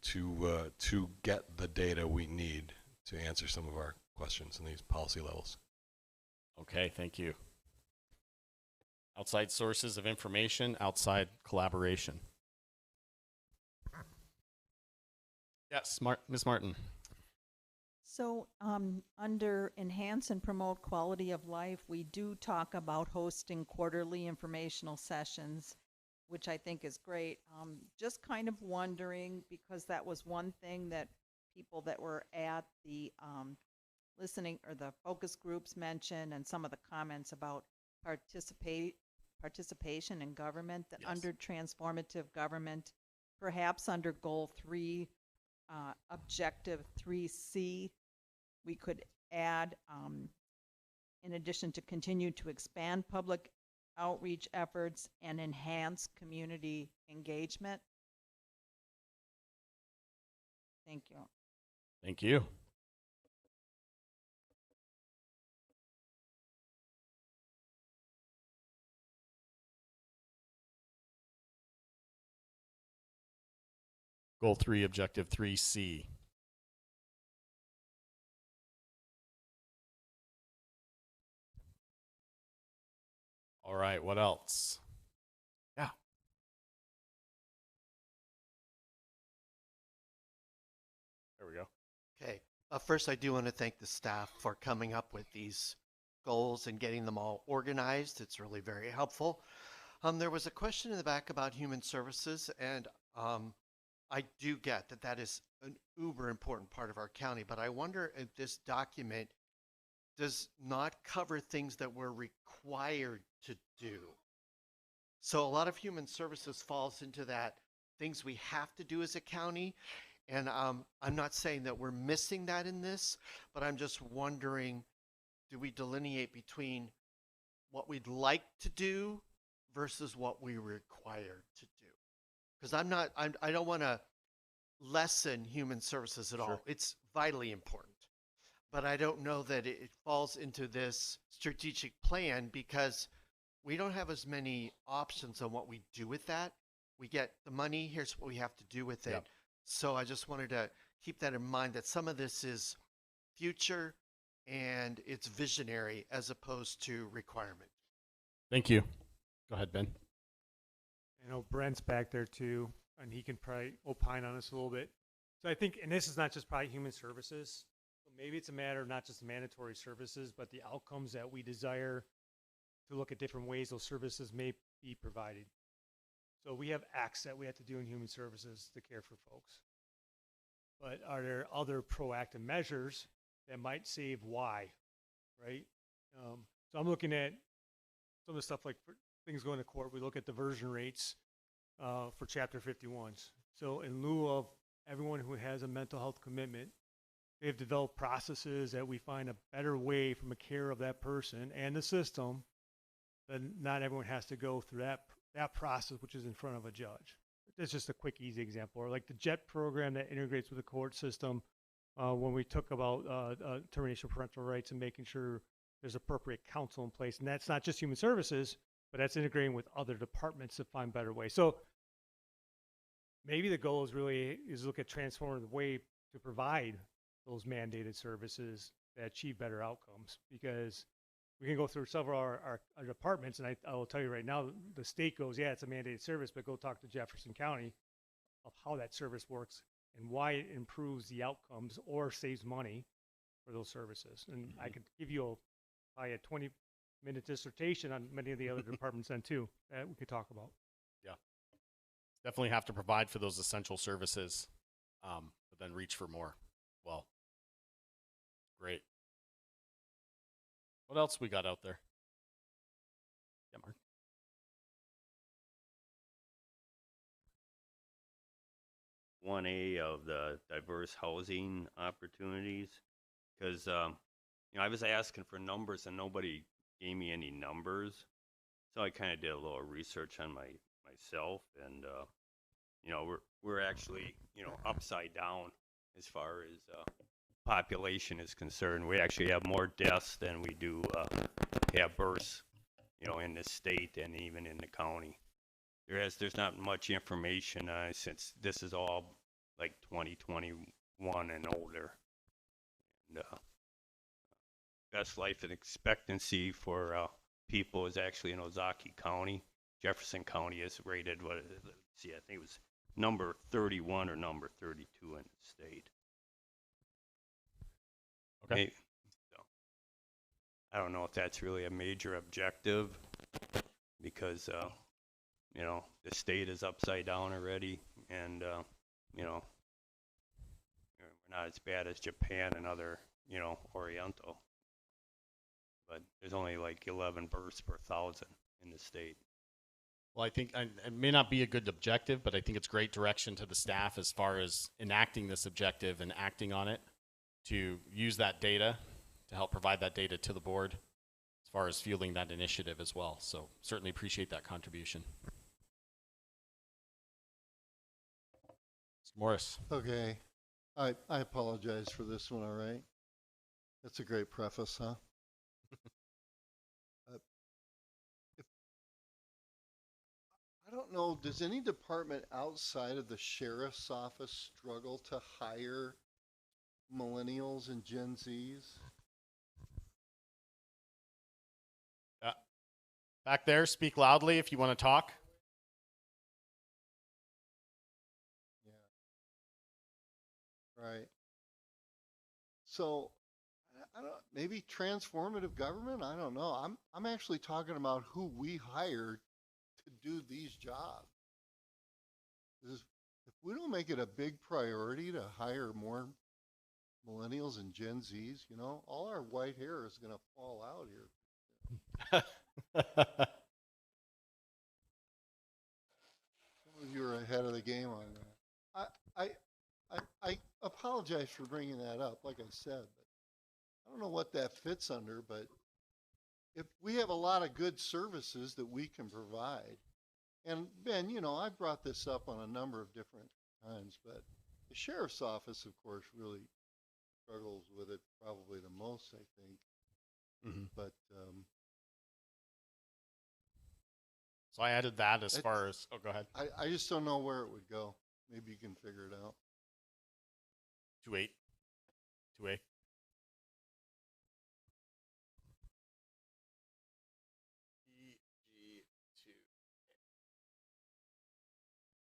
to get the data we need to answer some of our questions in these policy levels. Okay, thank you. Outside sources of information, outside collaboration. Yes, Ms. Martin. So under enhance and promote quality of life, we do talk about hosting quarterly informational sessions, which I think is great. Just kind of wondering, because that was one thing that people that were at the listening or the focus groups mentioned, and some of the comments about participation in government, that under transformative government, perhaps under goal 3, objective 3C, we could add, in addition to continue to expand public outreach efforts and enhance community engagement. Thank you. Thank you. Goal 3, objective 3C. All right, what else? Yeah. There we go. Okay. First, I do want to thank the staff for coming up with these goals and getting them all organized. It's really very helpful. There was a question in the back about human services, and I do get that that is an uber important part of our county, but I wonder if this document does not cover things that we're required to do. So a lot of human services falls into that things we have to do as a county. And I'm not saying that we're missing that in this, but I'm just wondering, do we delineate between what we'd like to do versus what we're required to do? Because I don't want to lessen human services at all. It's vitally important. But I don't know that it falls into this strategic plan because we don't have as many options on what we do with that. We get the money, here's what we have to do with it. Yep. So I just wanted to keep that in mind, that some of this is future and it's visionary as opposed to requirement. Thank you. Go ahead, Ben. I know Brent's back there too, and he can probably opine on this a little bit. So I think, and this is not just probably human services, so maybe it's a matter of not just mandatory services, but the outcomes that we desire to look at different ways those services may be provided. So we have acts that we have to do in human services to care for folks. But are there other proactive measures that might save why, right? So I'm looking at some of the stuff like for things going to court. We look at diversion rates for Chapter 51s. So in lieu of everyone who has a mental health commitment, they've developed processes that we find a better way from a care of that person and the system, then not everyone has to go through that process, which is in front of a judge. That's just a quick, easy example. Or like the JET program that integrates with the court system, when we talk about termination of parental rights and making sure there's appropriate counsel in place. And that's not just human services, but that's integrating with other departments to find better ways. So maybe the goal is look at transforming the way to provide those mandated services that achieve better outcomes, because we can go through several of our departments, and I will tell you right now, the state goes, yeah, it's a mandated service, but go talk to Jefferson County of how that service works and why it improves the outcomes or saves money for those services. And I could give you probably a 20-minute dissertation on many of the other departments then too that we could talk about. Yeah. Definitely have to provide for those essential services, but then reach for more. Well, great. What else we got out there? Yeah, Mark. 1A of the diverse housing opportunities, because I was asking for numbers and nobody gave me any numbers, so I kind of did a little research on myself, and we're actually upside down as far as population is concerned. We actually have more deaths than we do have births, in the state and even in the county. There's not much information since this is all like 2021 and older. And best life expectancy for people is actually in Ozaukee County. Jefferson County is rated, I think it was number 31 or number 32 in the state. Okay. So, I don't know if that's really a major objective, because the state is upside down already, and we're not as bad as Japan and other Oriental, but there's only like 11 births per 1,000 in the state. Well, I think it may not be a good objective, but I think it's great direction to the staff as far as enacting this objective and acting on it, to use that data to help provide that data to the board as far as fueling that initiative as well. So certainly appreciate that contribution. Mr. Morris. Okay. I apologize for this one, all right? That's a great preface, huh? I don't know, does any department outside of the sheriff's office struggle to hire millennials and Gen Zs? Back there, speak loudly if you want to talk. Right. So, I don't, maybe transformative government? I don't know. I'm actually talking about who we hire to do these jobs. If we don't make it a big priority to hire more millennials and Gen Zs, you know, all our white hair is going to fall out here. Some of you are ahead of the game on that. I apologize for bringing that up, like I said, but I don't know what that fits under, but if we have a lot of good services that we can provide, and Ben, you know, I've brought this up on a number of different times, but the sheriff's office, of course, really struggles with it probably the most, I think. But so I added that as far as, oh, go ahead. I just don't know where it would go. Maybe you can figure it out. 2A. 2A.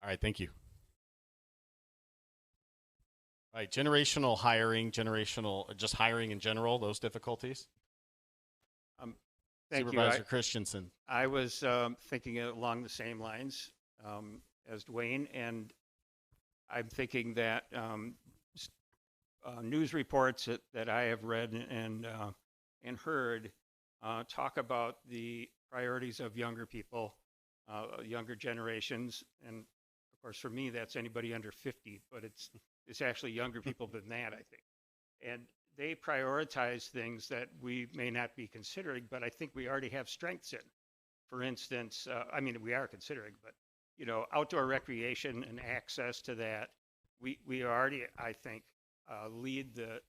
All right, thank you. All right, generational hiring, just hiring in general, those difficulties. Thank Supervisor you. Christensen. I was thinking along the same lines as Dwayne, and I'm thinking that news reports that I have read and heard talk about the priorities of younger people, younger generations, and of course for me that's anybody under 50, but it's actually younger people than that, I think. And they prioritize things that we may not be considering, but I think we already have strengths in. For instance, I mean, we are considering, but, you know, outdoor recreation and access to that, we already, I think, lead the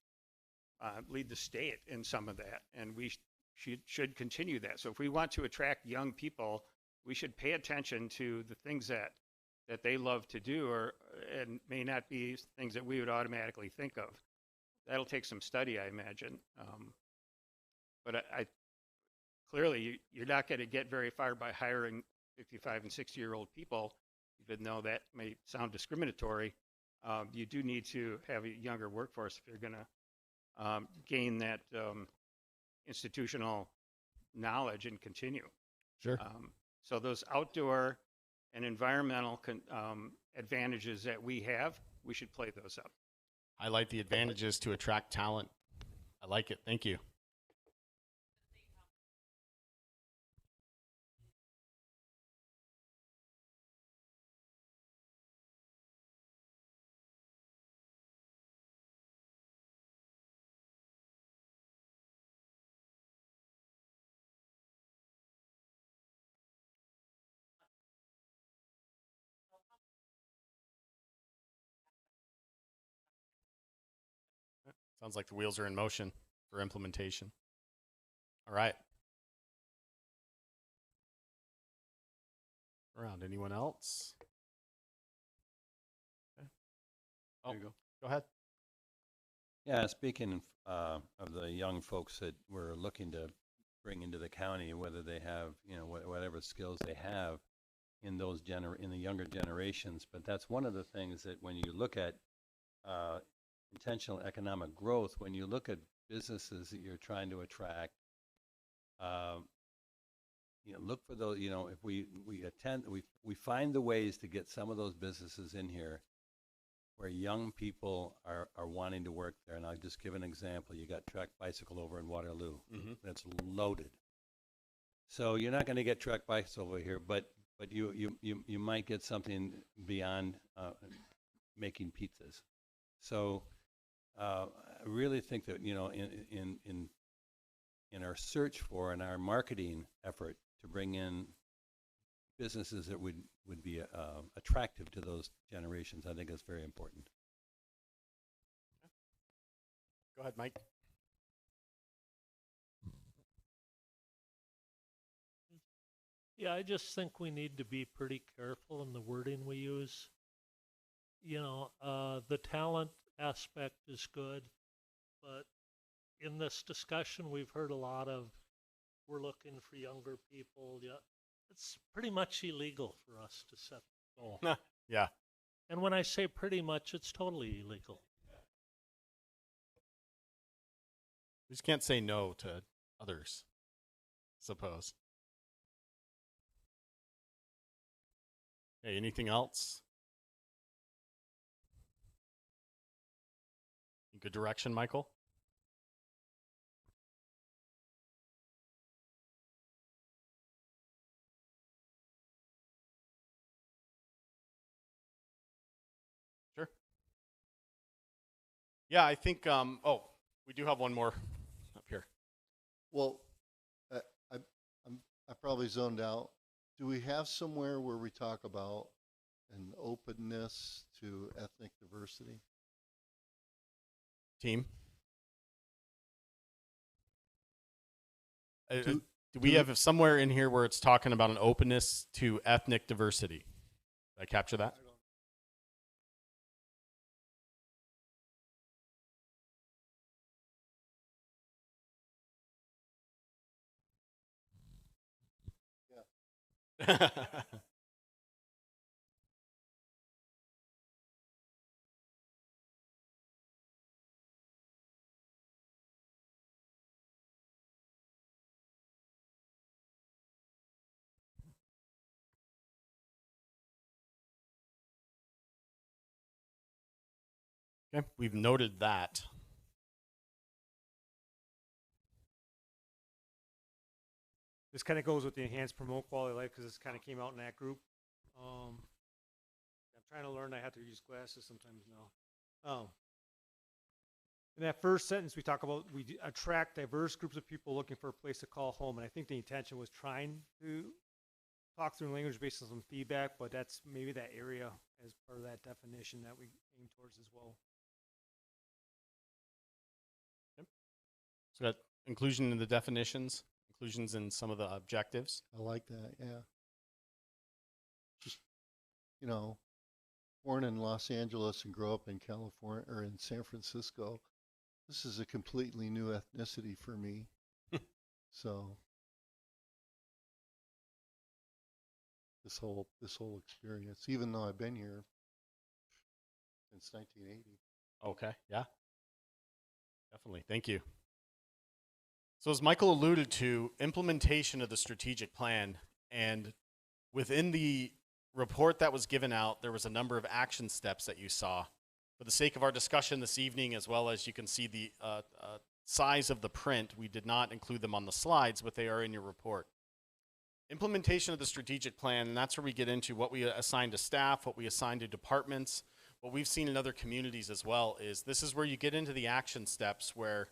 state in some of that, and we should continue that. So if we want to attract young people, we should pay attention to the things that they love to do, and may not be things that we would automatically think of. That'll take some study, I imagine. But I clearly, you're not going to get very far by hiring 55 and 60-year-old people, even though that may sound discriminatory. You do need to have a younger workforce if you're going to gain that institutional knowledge and continue. Sure. So those outdoor and environmental advantages that we have, we should play those up. Highlight the advantages to attract talent. I like it. Thank you. Sounds like the wheels are in motion for implementation. All right. Around anyone else? Okay. Oh, There you go. Go ahead. Yeah, speaking of the young folks that we're looking to bring into the county, whether they have, you know, whatever skills they have in those in the younger generations, but that's one of the things that when you look at intentional economic growth, when you look at businesses that you're trying to attract, you know, look for those, you know, if we find the ways to get some of those businesses in here where young people are wanting to work there. And I'll just give an example. You got Trek Bicycle over in Waterloo. That's loaded. So you're not going to get Trek Bicycle over here, but you might get something beyond making pizzas. So I really think that, you know, in our search for and our marketing effort to bring in businesses that would be attractive to those generations, I think that's very important. Go ahead, Mike. Yeah, I just think we need to be pretty careful in the wording we use. You know, the talent aspect is good, but in this discussion, we've heard a lot of we're looking for younger people. Yeah, it's pretty much illegal for us to set the goal. Yeah. And when I say pretty much, it's totally illegal. We just can't say no to others, suppose. Hey, anything else? In good direction, Michael? Sure. Yeah, I think, oh, we do have one more up here. Well, I probably zoned out. Do we have somewhere where we talk about an openness to ethnic diversity? Team? Do- Do we have somewhere in here where it's talking about an openness to ethnic diversity? Did I capture that? Yeah. Okay, we've noted that. This kind of goes with the enhanced promote quality of life because this kind of came out in that group. I'm trying to learn. I have to use glasses sometimes now. In that first sentence, we talk about we attract diverse groups of people looking for a place to call home, and I think the intention was trying to talk through language based on some feedback, but that's maybe that area as part of that definition that we aim towards as well. Yep. So got inclusion in the definitions, inclusions in some of the objectives. I like that, yeah. Just, you know, born in Los Angeles and grow up in California or in San Francisco, this is a completely new ethnicity for me. So this whole experience, even though I've been here since 1980. Okay, yeah. Definitely. Thank you. So as Michael alluded to, implementation of the strategic plan, and within the report that was given out, there was a number of action steps that you saw. For the sake of our discussion this evening, as well as you can see the size of the print, we did not include them on the slides, but they are in your report. Implementation of the strategic plan, and that's where we get into what we assign to staff, what we assign to departments. What we've seen in other communities as well is this is where you get into the action steps where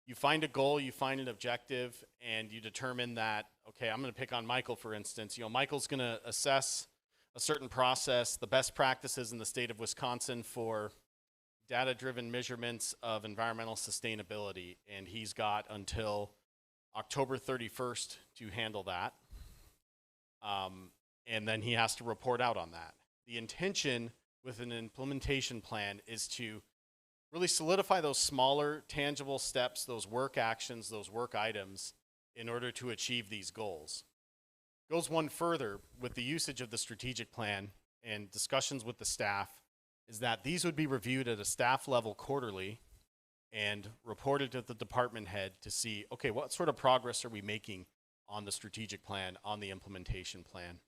you find a goal, you find an objective, and you determine that, okay, I'm going to pick on Michael, for instance. You know, Michael's going to assess a certain process, the best practices in the state of Wisconsin for data-driven measurements of environmental sustainability, and he's got until October 31st to handle that. And then he has to report out on that. The intention with an implementation plan is to really solidify those smaller, tangible steps, those work actions, those work items in order to achieve these goals. Goes one further with the usage of the strategic plan and discussions with the staff is that these would be reviewed at a staff level quarterly and reported to the department head to see, okay, what sort of progress are we making on the strategic plan, on the implementation plan.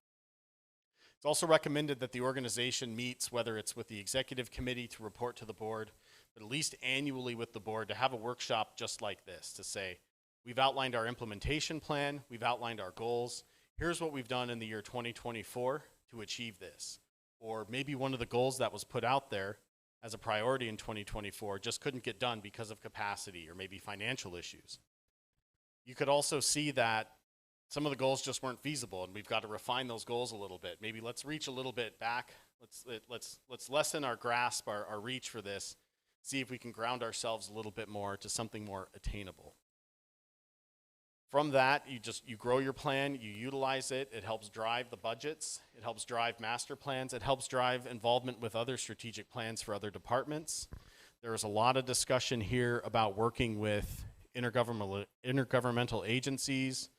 It's also recommended that the organization meets, whether it's with the executive committee to report to the board, but at least annually with the board to have a workshop just like this to say, we've outlined our implementation plan, we've outlined our goals, here's what we've done in the year 2024 to achieve this. Or maybe one of the goals that was put out there as a priority in 2024 just couldn't get done because of capacity or maybe financial issues. You could also see that some of the goals just weren't feasible and we've got to refine those goals a little bit. Maybe let's reach a little bit back. Let's lessen our grasp, our reach for this, see if we can ground ourselves a little bit more to something more attainable. From that, you grow your plan, you utilize it, it helps drive the budgets, it helps drive master plans, it helps drive involvement with other strategic plans for other departments. There is a lot of discussion here about working with intergovernmental agencies,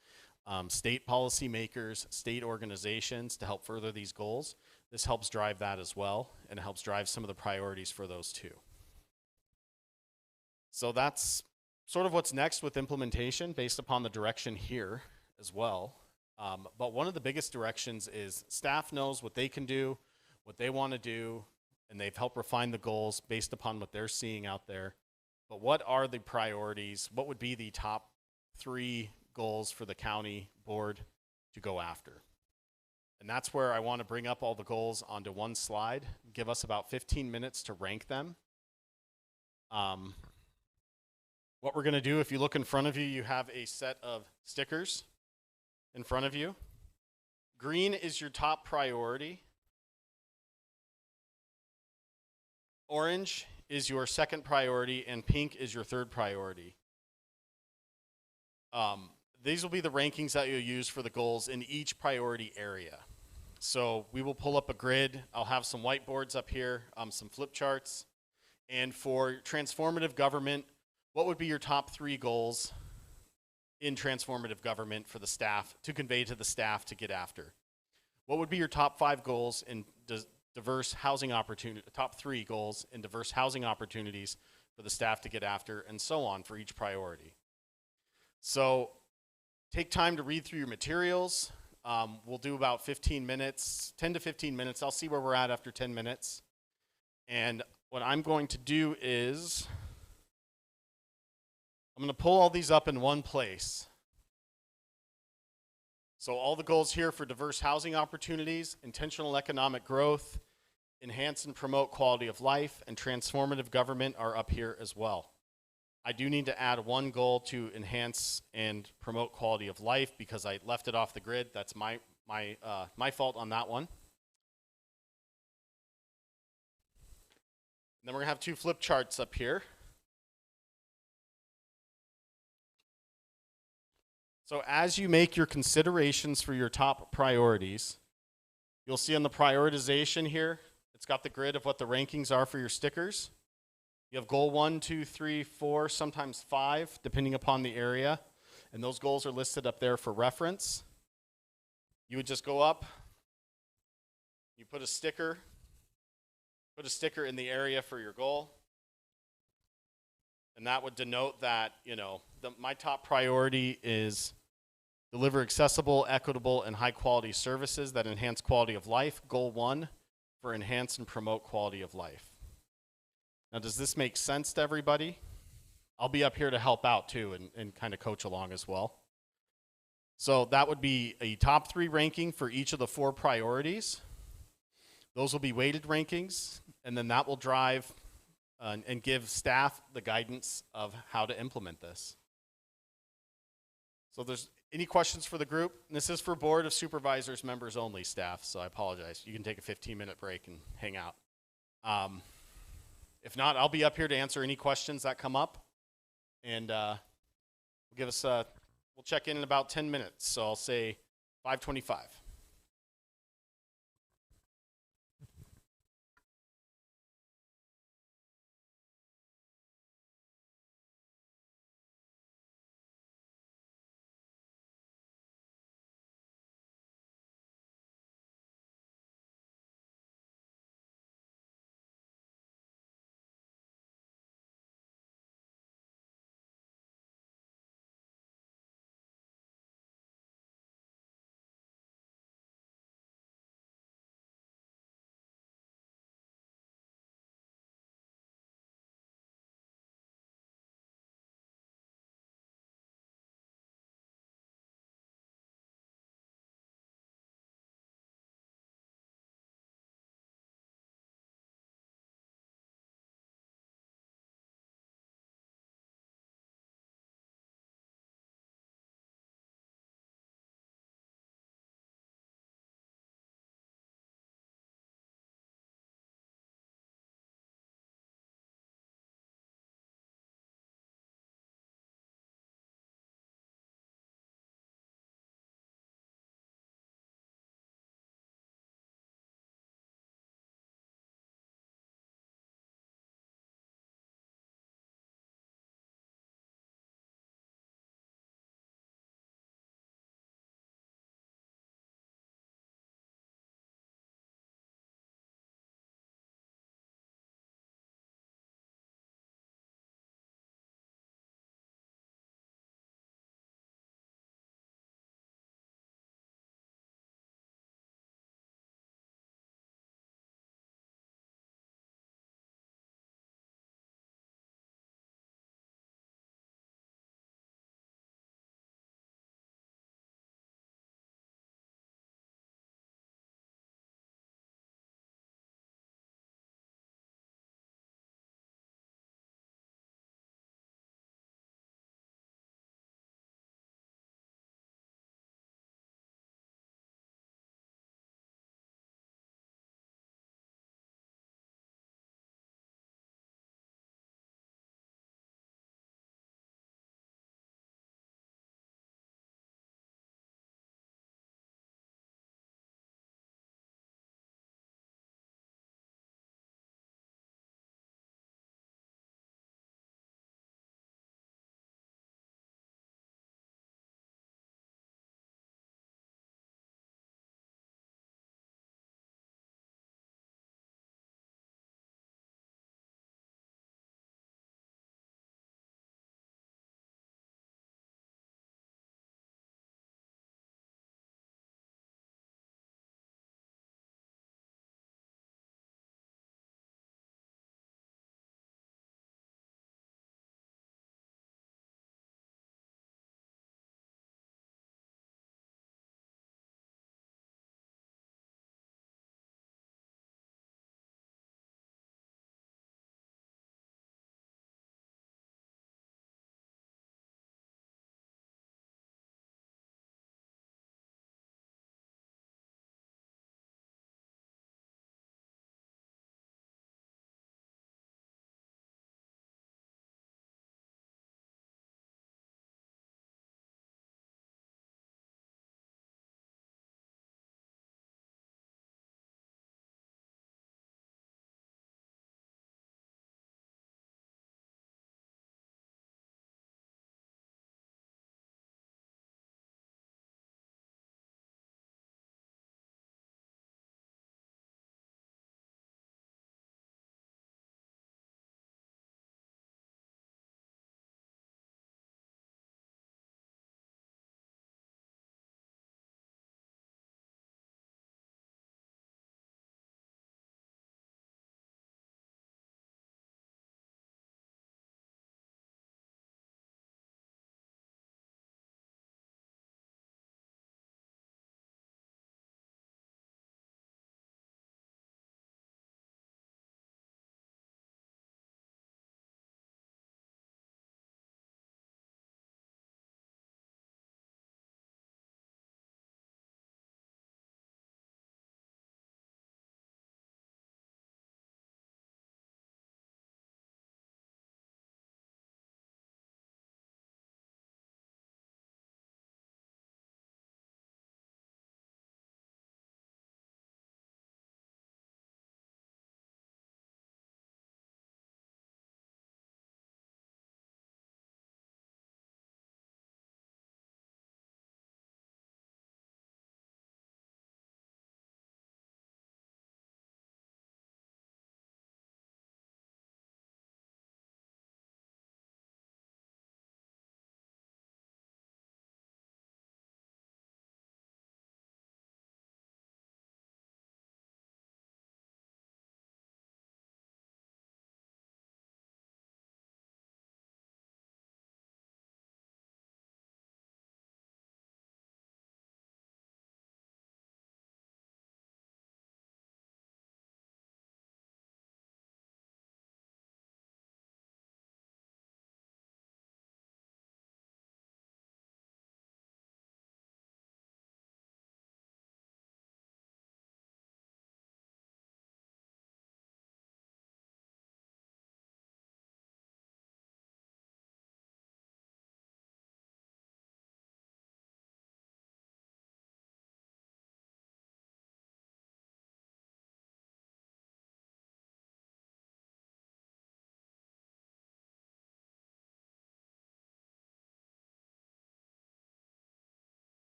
state policymakers, state organizations to help further these goals. This helps drive that as well, and it helps drive some of the priorities for those too. So that's sort of what's next with implementation based upon the direction here as well. But one of the biggest directions is staff knows what they can do, what they want to do, and they've helped refine the goals based upon what they're seeing out there. But what are the priorities? What would be the top 3 goals for the county board to go after? And that's where I want to bring up all the goals onto one slide, give us about 15 minutes to rank them. What we're going to do, if you look in front of you, you have a set of stickers in front of you. Green is your top priority. Orange is your second priority, and pink is your third priority. These will be the rankings that you'll use for the goals in each priority area. So we will pull up a grid. I'll have some whiteboards up here, some flip charts. And for transformative government, what would be your top 3 goals in transformative government for the staff to convey to the staff to get after? What would be your top 5 goals in diverse housing opportunity, top 3 goals in diverse housing opportunities for the staff to get after, and so on for each priority? So take time to read through your materials. We'll do about 15 minutes, 10 to 15 minutes. I'll see where we're at after 10 minutes. And what I'm going to do is I'm going to pull all these up in one place. So all the goals here for diverse housing opportunities, intentional economic growth, enhance and promote quality of life, and transformative government are up here as well. I do need to add one goal to enhance and promote quality of life because I left it off the grid. That's my fault on that one. And then we're going to have 2 flip charts up here. So as you make your considerations for your top priorities, you'll see on the prioritization here, it's got the grid of what the rankings are for your stickers. You have goal 1, 2, 3, 4, sometimes 5, depending upon the area. And those goals are listed up there for reference. You would just go up, you put a sticker in the area for your goal. And that would denote that, you know, my top priority is deliver accessible, equitable, and high-quality services that enhance quality of life. Goal 1 for enhance and promote quality of life. Now, does this make sense to everybody? I'll be up here to help out, too, and kind of coach along as well. So that would be a top 3 ranking for each of the 4 priorities. Those will be weighted rankings, and then that will drive and give staff the guidance of how to implement this. So there's any questions for the group? And this is for Board of Supervisors members only, staff, so I apologize. You can take a 15-minute break and hang out. If not, I'll be up here to answer any questions that come up. And we'll check in about 10 minutes. So I'll say 5:25.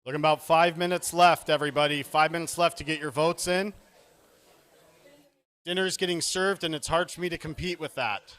Looking about 5 minutes left, everybody. 5 minutes left to get your votes in. Dinner's getting served, and it's hard for me to compete with that.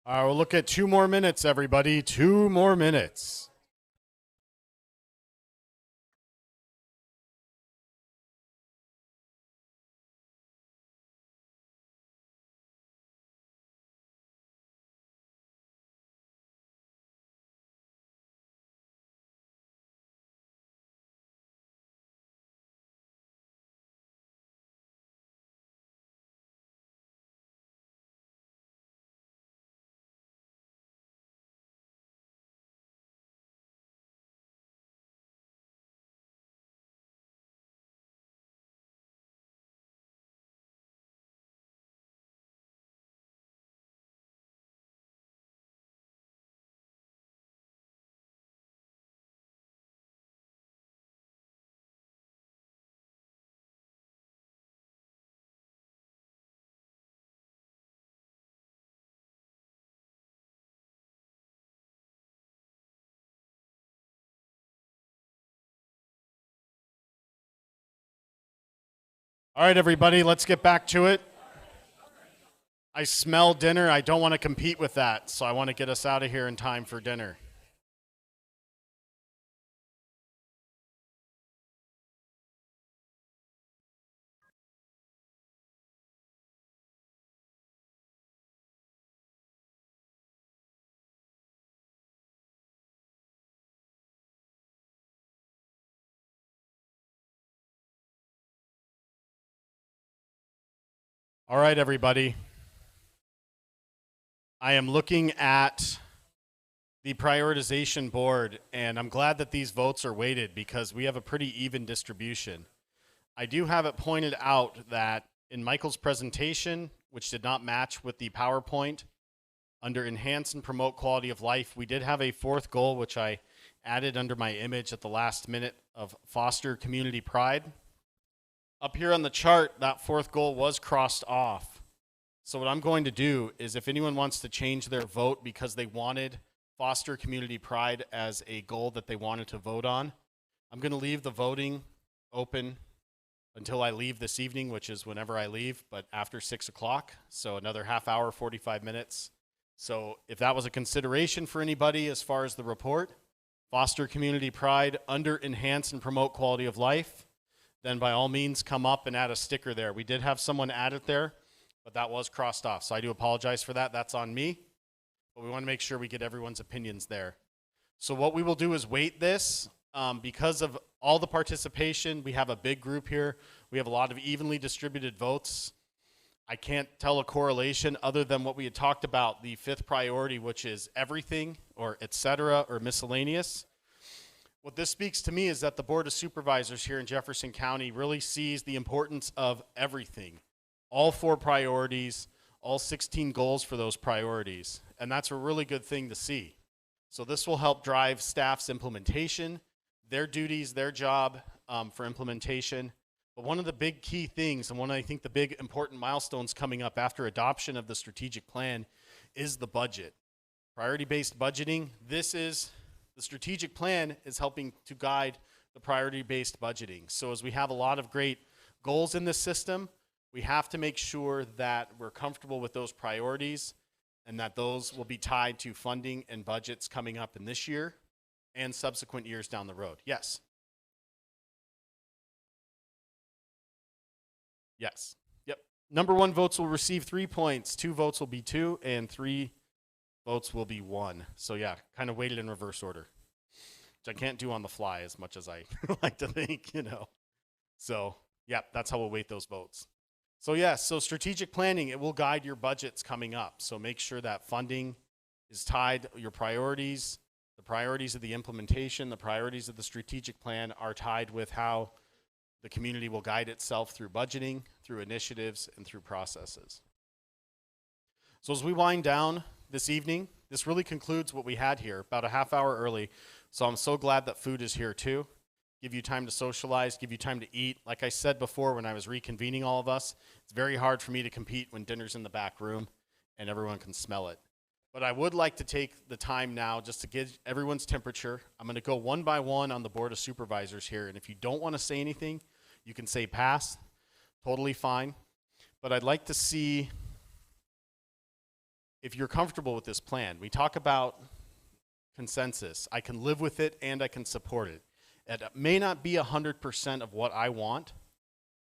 All right, we'll look at 2 more minutes, everybody. 2 more minutes. All right, everybody, let's get back to it. I smell dinner. I don't want to compete with that, so I want to get us out of here in time for dinner. All right, everybody. I am looking at the prioritization board, and I'm glad that these votes are weighted because we have a pretty even distribution. I do have it pointed out that in Michael's presentation, which did not match with the PowerPoint, under enhance and promote quality of life, we did have a 4th goal, which I added under my image at the last minute, of foster community pride. Up here on the chart, that 4th goal was crossed off. So what I'm going to do is, if anyone wants to change their vote because they wanted foster community pride as a goal that they wanted to vote on, I'm going to leave the voting open until I leave this evening, which is whenever I leave, but after 6 o'clock. So another half hour, 45 minutes. So if that was a consideration for anybody as far as the report, foster community pride under enhance and promote quality of life, then by all means come up and add a sticker there. We did have someone add it there, but that was crossed off. So I do apologize for that. That's on me. But we want to make sure we get everyone's opinions there. So what we will do is weight this. Because of all the participation, we have a big group here. We have a lot of evenly distributed votes. I can't tell a correlation other than what we had talked about, the 5th priority, which is everything or et cetera or miscellaneous. What this speaks to me is that the Board of Supervisors here in Jefferson County really sees the importance of everything. All 4 priorities, all 16 goals for those priorities. And that's a really good thing to see. So this will help drive staff's implementation, their duties, their job for implementation. But one of the big key things, and one of, I think, the big important milestones coming up after adoption of the strategic plan is the budget. Priority-based budgeting, the strategic plan is helping to guide the priority-based budgeting. So as we have a lot of great goals in this system, we have to make sure that we're comfortable with those priorities and that those will be tied to funding and budgets coming up in this year and subsequent years down the road. Yes. Yes. Yep. Number 1 votes will receive 3 points. 2 votes will be 2, and 3 votes will be 1. So yeah, kind of weighted in reverse order, which I can't do on the fly as much as I like to think, you know. So yeah, that's how we'll weight those votes. So yes, so strategic planning, it will guide your budgets coming up. So make sure that funding is tied, your priorities, the priorities of the implementation, the priorities of the strategic plan are tied with how the community will guide itself through budgeting, through initiatives, and through processes. So as we wind down this evening, this really concludes what we had here, about a half hour early. So I'm so glad that food is here too. Give you time to socialize, give you time to eat. Like I said before when I was reconvening all of us, it's very hard for me to compete when dinner's in the back room and everyone can smell it. But I would like to take the time now just to get everyone's temperature. I'm going to go one by one on the Board of Supervisors here. And if you don't want to say anything, you can say pass. Totally fine. But I'd like to see if you're comfortable with this plan, we talk about consensus. I can live with it and I can support it. It may not be 100% of what I want,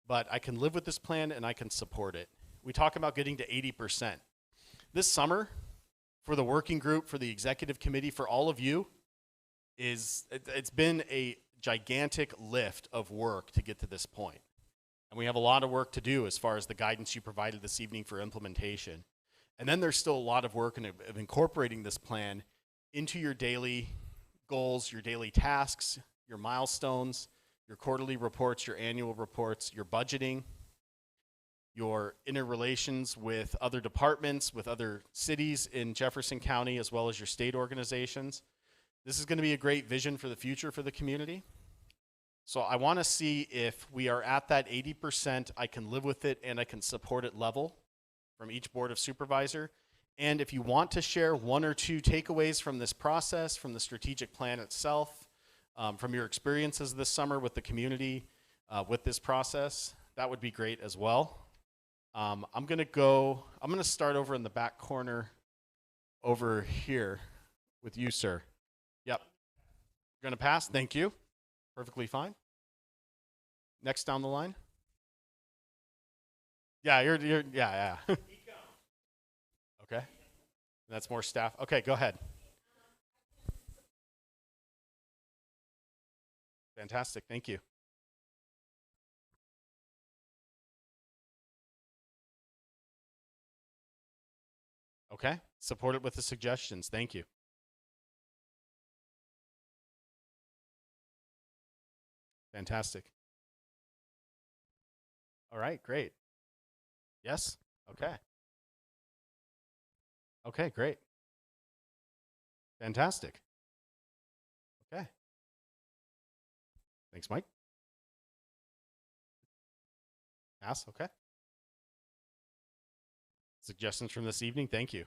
but I can live with this plan and I can support it. We talk about getting to 80%. This summer, for the working group, for the executive committee, for all of you, it's been a gigantic lift of work to get to this point. And we have a lot of work to do as far as the guidance you provided this evening for implementation. And then there's still a lot of work of incorporating this plan into your daily goals, your daily tasks, your milestones, your quarterly reports, your annual reports, your budgeting, your interrelations with other departments, with other cities in Jefferson County, as well as your state organizations. This is going to be a great vision for the future for the community. So I want to see if we are at that 80%, I can live with it and I can support it level from each board of supervisor. And if you want to share one or two takeaways from this process, from the strategic plan itself, from your experiences this summer with the community, with this process, that would be great as well. I'm going to start over in the back corner over here with you, sir. Yep. You're going to pass? Thank you. Perfectly fine. Next down the line. Yeah, yeah. Okay. That's more staff. Okay, go ahead. Fantastic. Thank you. Okay. Support it with the suggestions. Thank you. Fantastic. All right, great. Yes? Okay. Okay, great. Fantastic. Okay. Thanks, Mike. Pass, okay. Suggestions from this evening, thank you.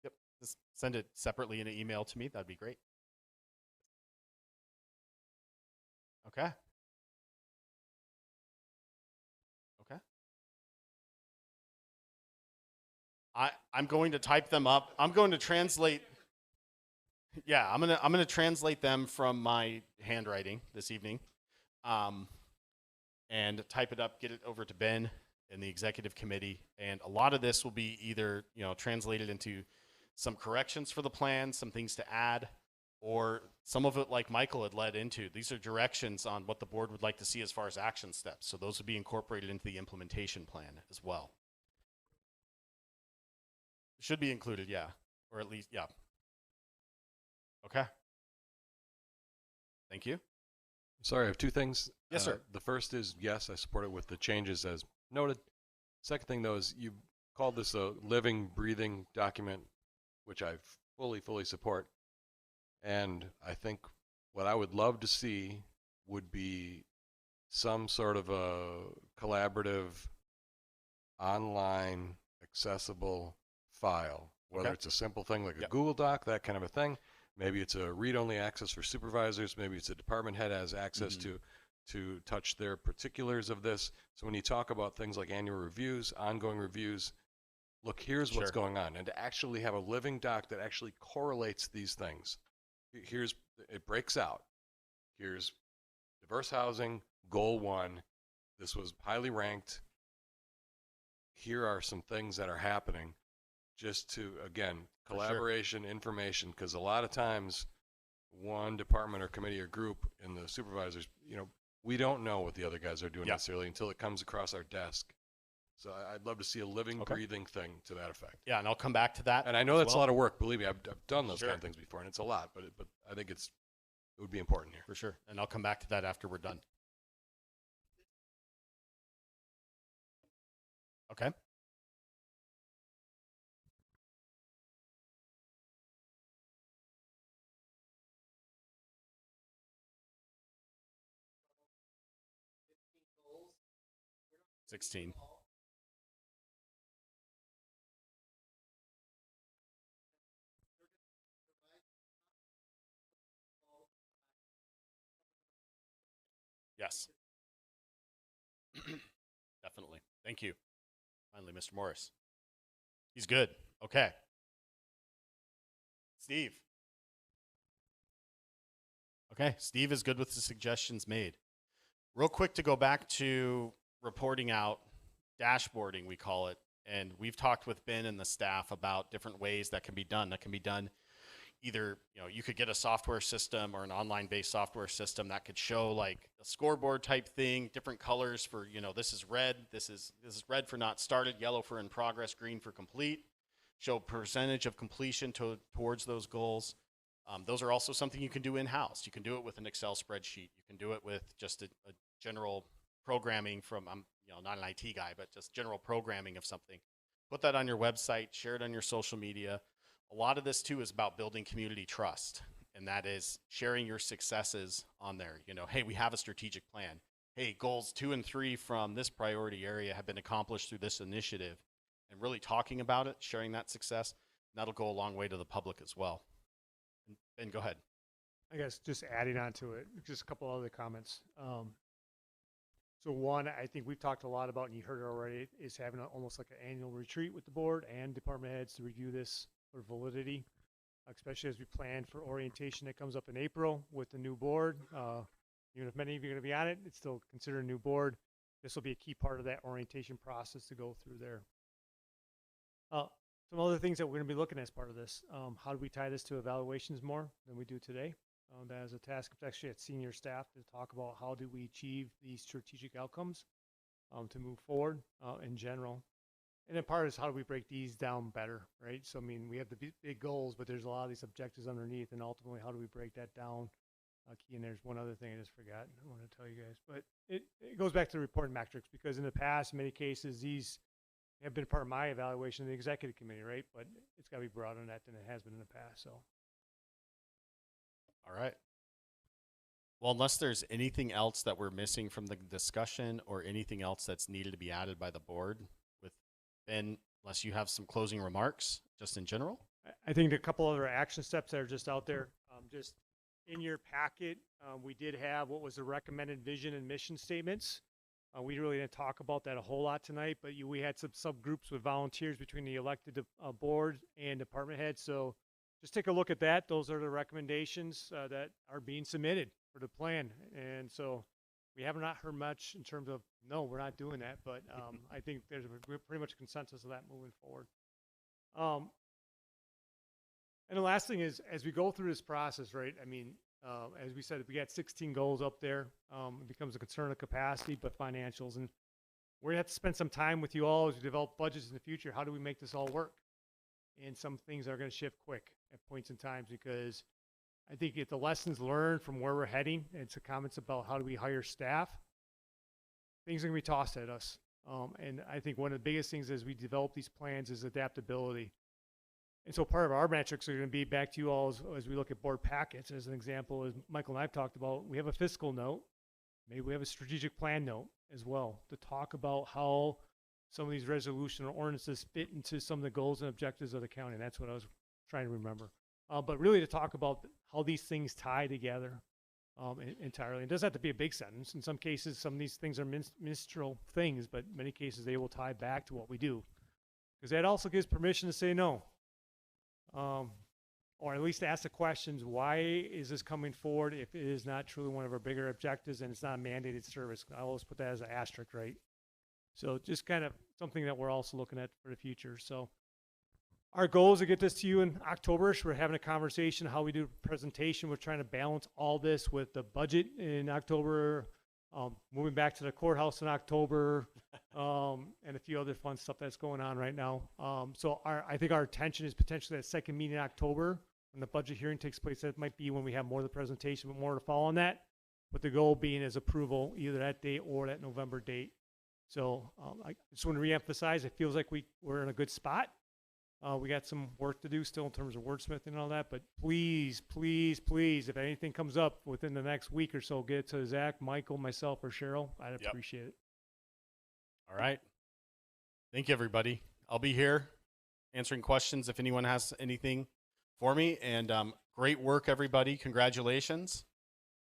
Yep, just send it separately in an email to me, that'd be great. Okay. Okay. I'm going to type them up. I'm going to translate. Yeah, I'm gonna translate them from my handwriting this evening, and type it up, get it over to Ben and the executive committee. And a lot of this will be either translated into some corrections for the plan, some things to add, or some of it like Michael had led into. These are directions on what the board would like to see as far as action steps. So those would be incorporated into the implementation plan as well. Should be included, yeah, or at least, yeah. Okay. Thank you. Sorry, I have two things. Yes, sir. The first is, yes, I support it with the changes as noted. Second thing, though, is you called this a living, breathing document, which I fully support. And I think what I would love to see would be some sort of a collaborative, online, accessible file, whether it's a simple thing like a Google Doc, that kind of a thing. Maybe it's a read-only access for supervisors. Maybe it's a department head has access to touch their particulars of this. So when you talk about things like annual reviews, ongoing reviews, look, here's what's going on. And to actually have a living doc that actually correlates these things. It breaks out. Here's diverse housing, goal 1. This was highly ranked. Here are some things that are happening. Just to, again, collaboration, information, because a lot of times one department or committee or group and the supervisors, we don't know what the other guys are doing necessarily until it comes across our desk. So I'd love to see a living, breathing thing to that effect. Yeah, and I'll come back to that. And I know that's a lot of work. Believe me, I've done those kind of things before, and it's a lot. But I think it would be important here. For sure. And I'll come back to that after we're done. Okay. $16. Yes. Definitely. Thank you. Finally, Mr. Morris. He's good. Okay. Steve. Okay, Steve is good with the suggestions made. Real quick to go back to reporting out, dashboarding, we call it. And we've talked with Ben and the staff about different ways that can be done. That can be done either, you could get a software system or an online-based software system that could show like a scoreboard type thing, different colors for, this is red, this is red for not started, yellow for in progress, green for complete. Show percentage of completion towards those goals. Those are also something you can do in-house. You can do it with an Excel spreadsheet. You can do it with just a general programming from, I'm not an IT guy, but just general programming of something. Put that on your website, share it on your social media. A lot of this too is about building community trust, and that is sharing your successes on there. Hey, we have a strategic plan. Hey, goals 2 and 3 from this priority area have been accomplished through this initiative, and really talking about it, sharing that success, that'll go a long way to the public as well. And go ahead. I guess just adding on to it, just a couple other comments. So one, I think we've talked a lot about, and you heard it already, is having almost like an annual retreat with the board and department heads to review this for validity, especially as we plan for orientation that comes up in April with the new board. Even if many of you are going to be on it, it's still considered a new board. This will be a key part of that orientation process to go through there. Some other things that we're going to be looking at as part of this. How do we tie this to evaluations more than we do today? That is a task actually at senior staff to talk about how do we achieve these strategic outcomes to move forward in general. And then part is how do we break these down better, right? So, we have the big goals, but there's a lot of these objectives underneath, and ultimately, how do we break that down? Key, and there's one other thing I just forgot I want to tell you guys, but it goes back to the reporting metrics, because in the past, in many cases, these have been part of my evaluation of the executive committee, right? But it's got to be broader than that than it has been in the past, so. All right. Well, unless there's anything else that we're missing from the discussion or anything else that's needed to be added by the board with Ben, unless you have some closing remarks just in general. I think a couple other action steps that are just out there. Just in your packet, we did have what was the recommended vision and mission statements. We really didn't talk about that a whole lot tonight, but we had some subgroups with volunteers between the elected board and department heads. So just take a look at that. Those are the recommendations that are being submitted for the plan. And so we have not heard much in terms of, no, we're not doing that. But I think there's pretty much a consensus of that moving forward. And the last thing is, as we go through this process, right, as we said, we got 16 goals up there. It becomes a concern of capacity, but financials. And we're going to have to spend some time with you all as we develop budgets in the future. How do we make this all work? And some things are going to shift quick at points in times, because I think if the lessons learned from where we're heading, and some comments about how do we hire staff, things are going to be tossed at us. And I think one of the biggest things as we develop these plans is adaptability. And so part of our metrics are going to be back to you all as we look at board packets. As an example, as Michael and I have talked about, we have a fiscal note. Maybe we have a strategic plan note as well to talk about how some of these resolution or ordinances fit into some of the goals and objectives of the county. And that's what I was trying to remember. But really to talk about how these things tie together entirely. It doesn't have to be a big sentence. In some cases, some of these things are minstrel things, but in many cases they will tie back to what we do. Because that also gives permission to say no. Or at least ask the questions, why is this coming forward if it is not truly one of our bigger objectives and it's not a mandated service? I always put that as an asterisk, right? So just kind of something that we're also looking at for the future. So our goal is to get this to you in October-ish. We're having a conversation how we do a presentation. We're trying to balance all this with the budget in October, moving back to the courthouse in October, and a few other fun stuff that's going on right now. So I think our attention is potentially that second meeting in October when the budget hearing takes place. That might be when we have more of the presentation, but more to follow on that. But the goal being is approval either that date or that November date. So I just want to reemphasize, it feels like we're in a good spot. We got some work to do still in terms of wordsmithing and all that, but please, please, please, if anything comes up within the next week or so, get it to Zach, Michael, myself, or Cheryl. I'd appreciate it. All right. Thank you, everybody. I'll be here answering questions if anyone has anything for me. And great work, everybody. Congratulations.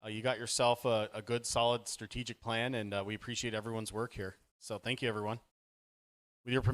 You got yourself a good, solid strategic plan, and we appreciate everyone's work here. So thank you, everyone. With your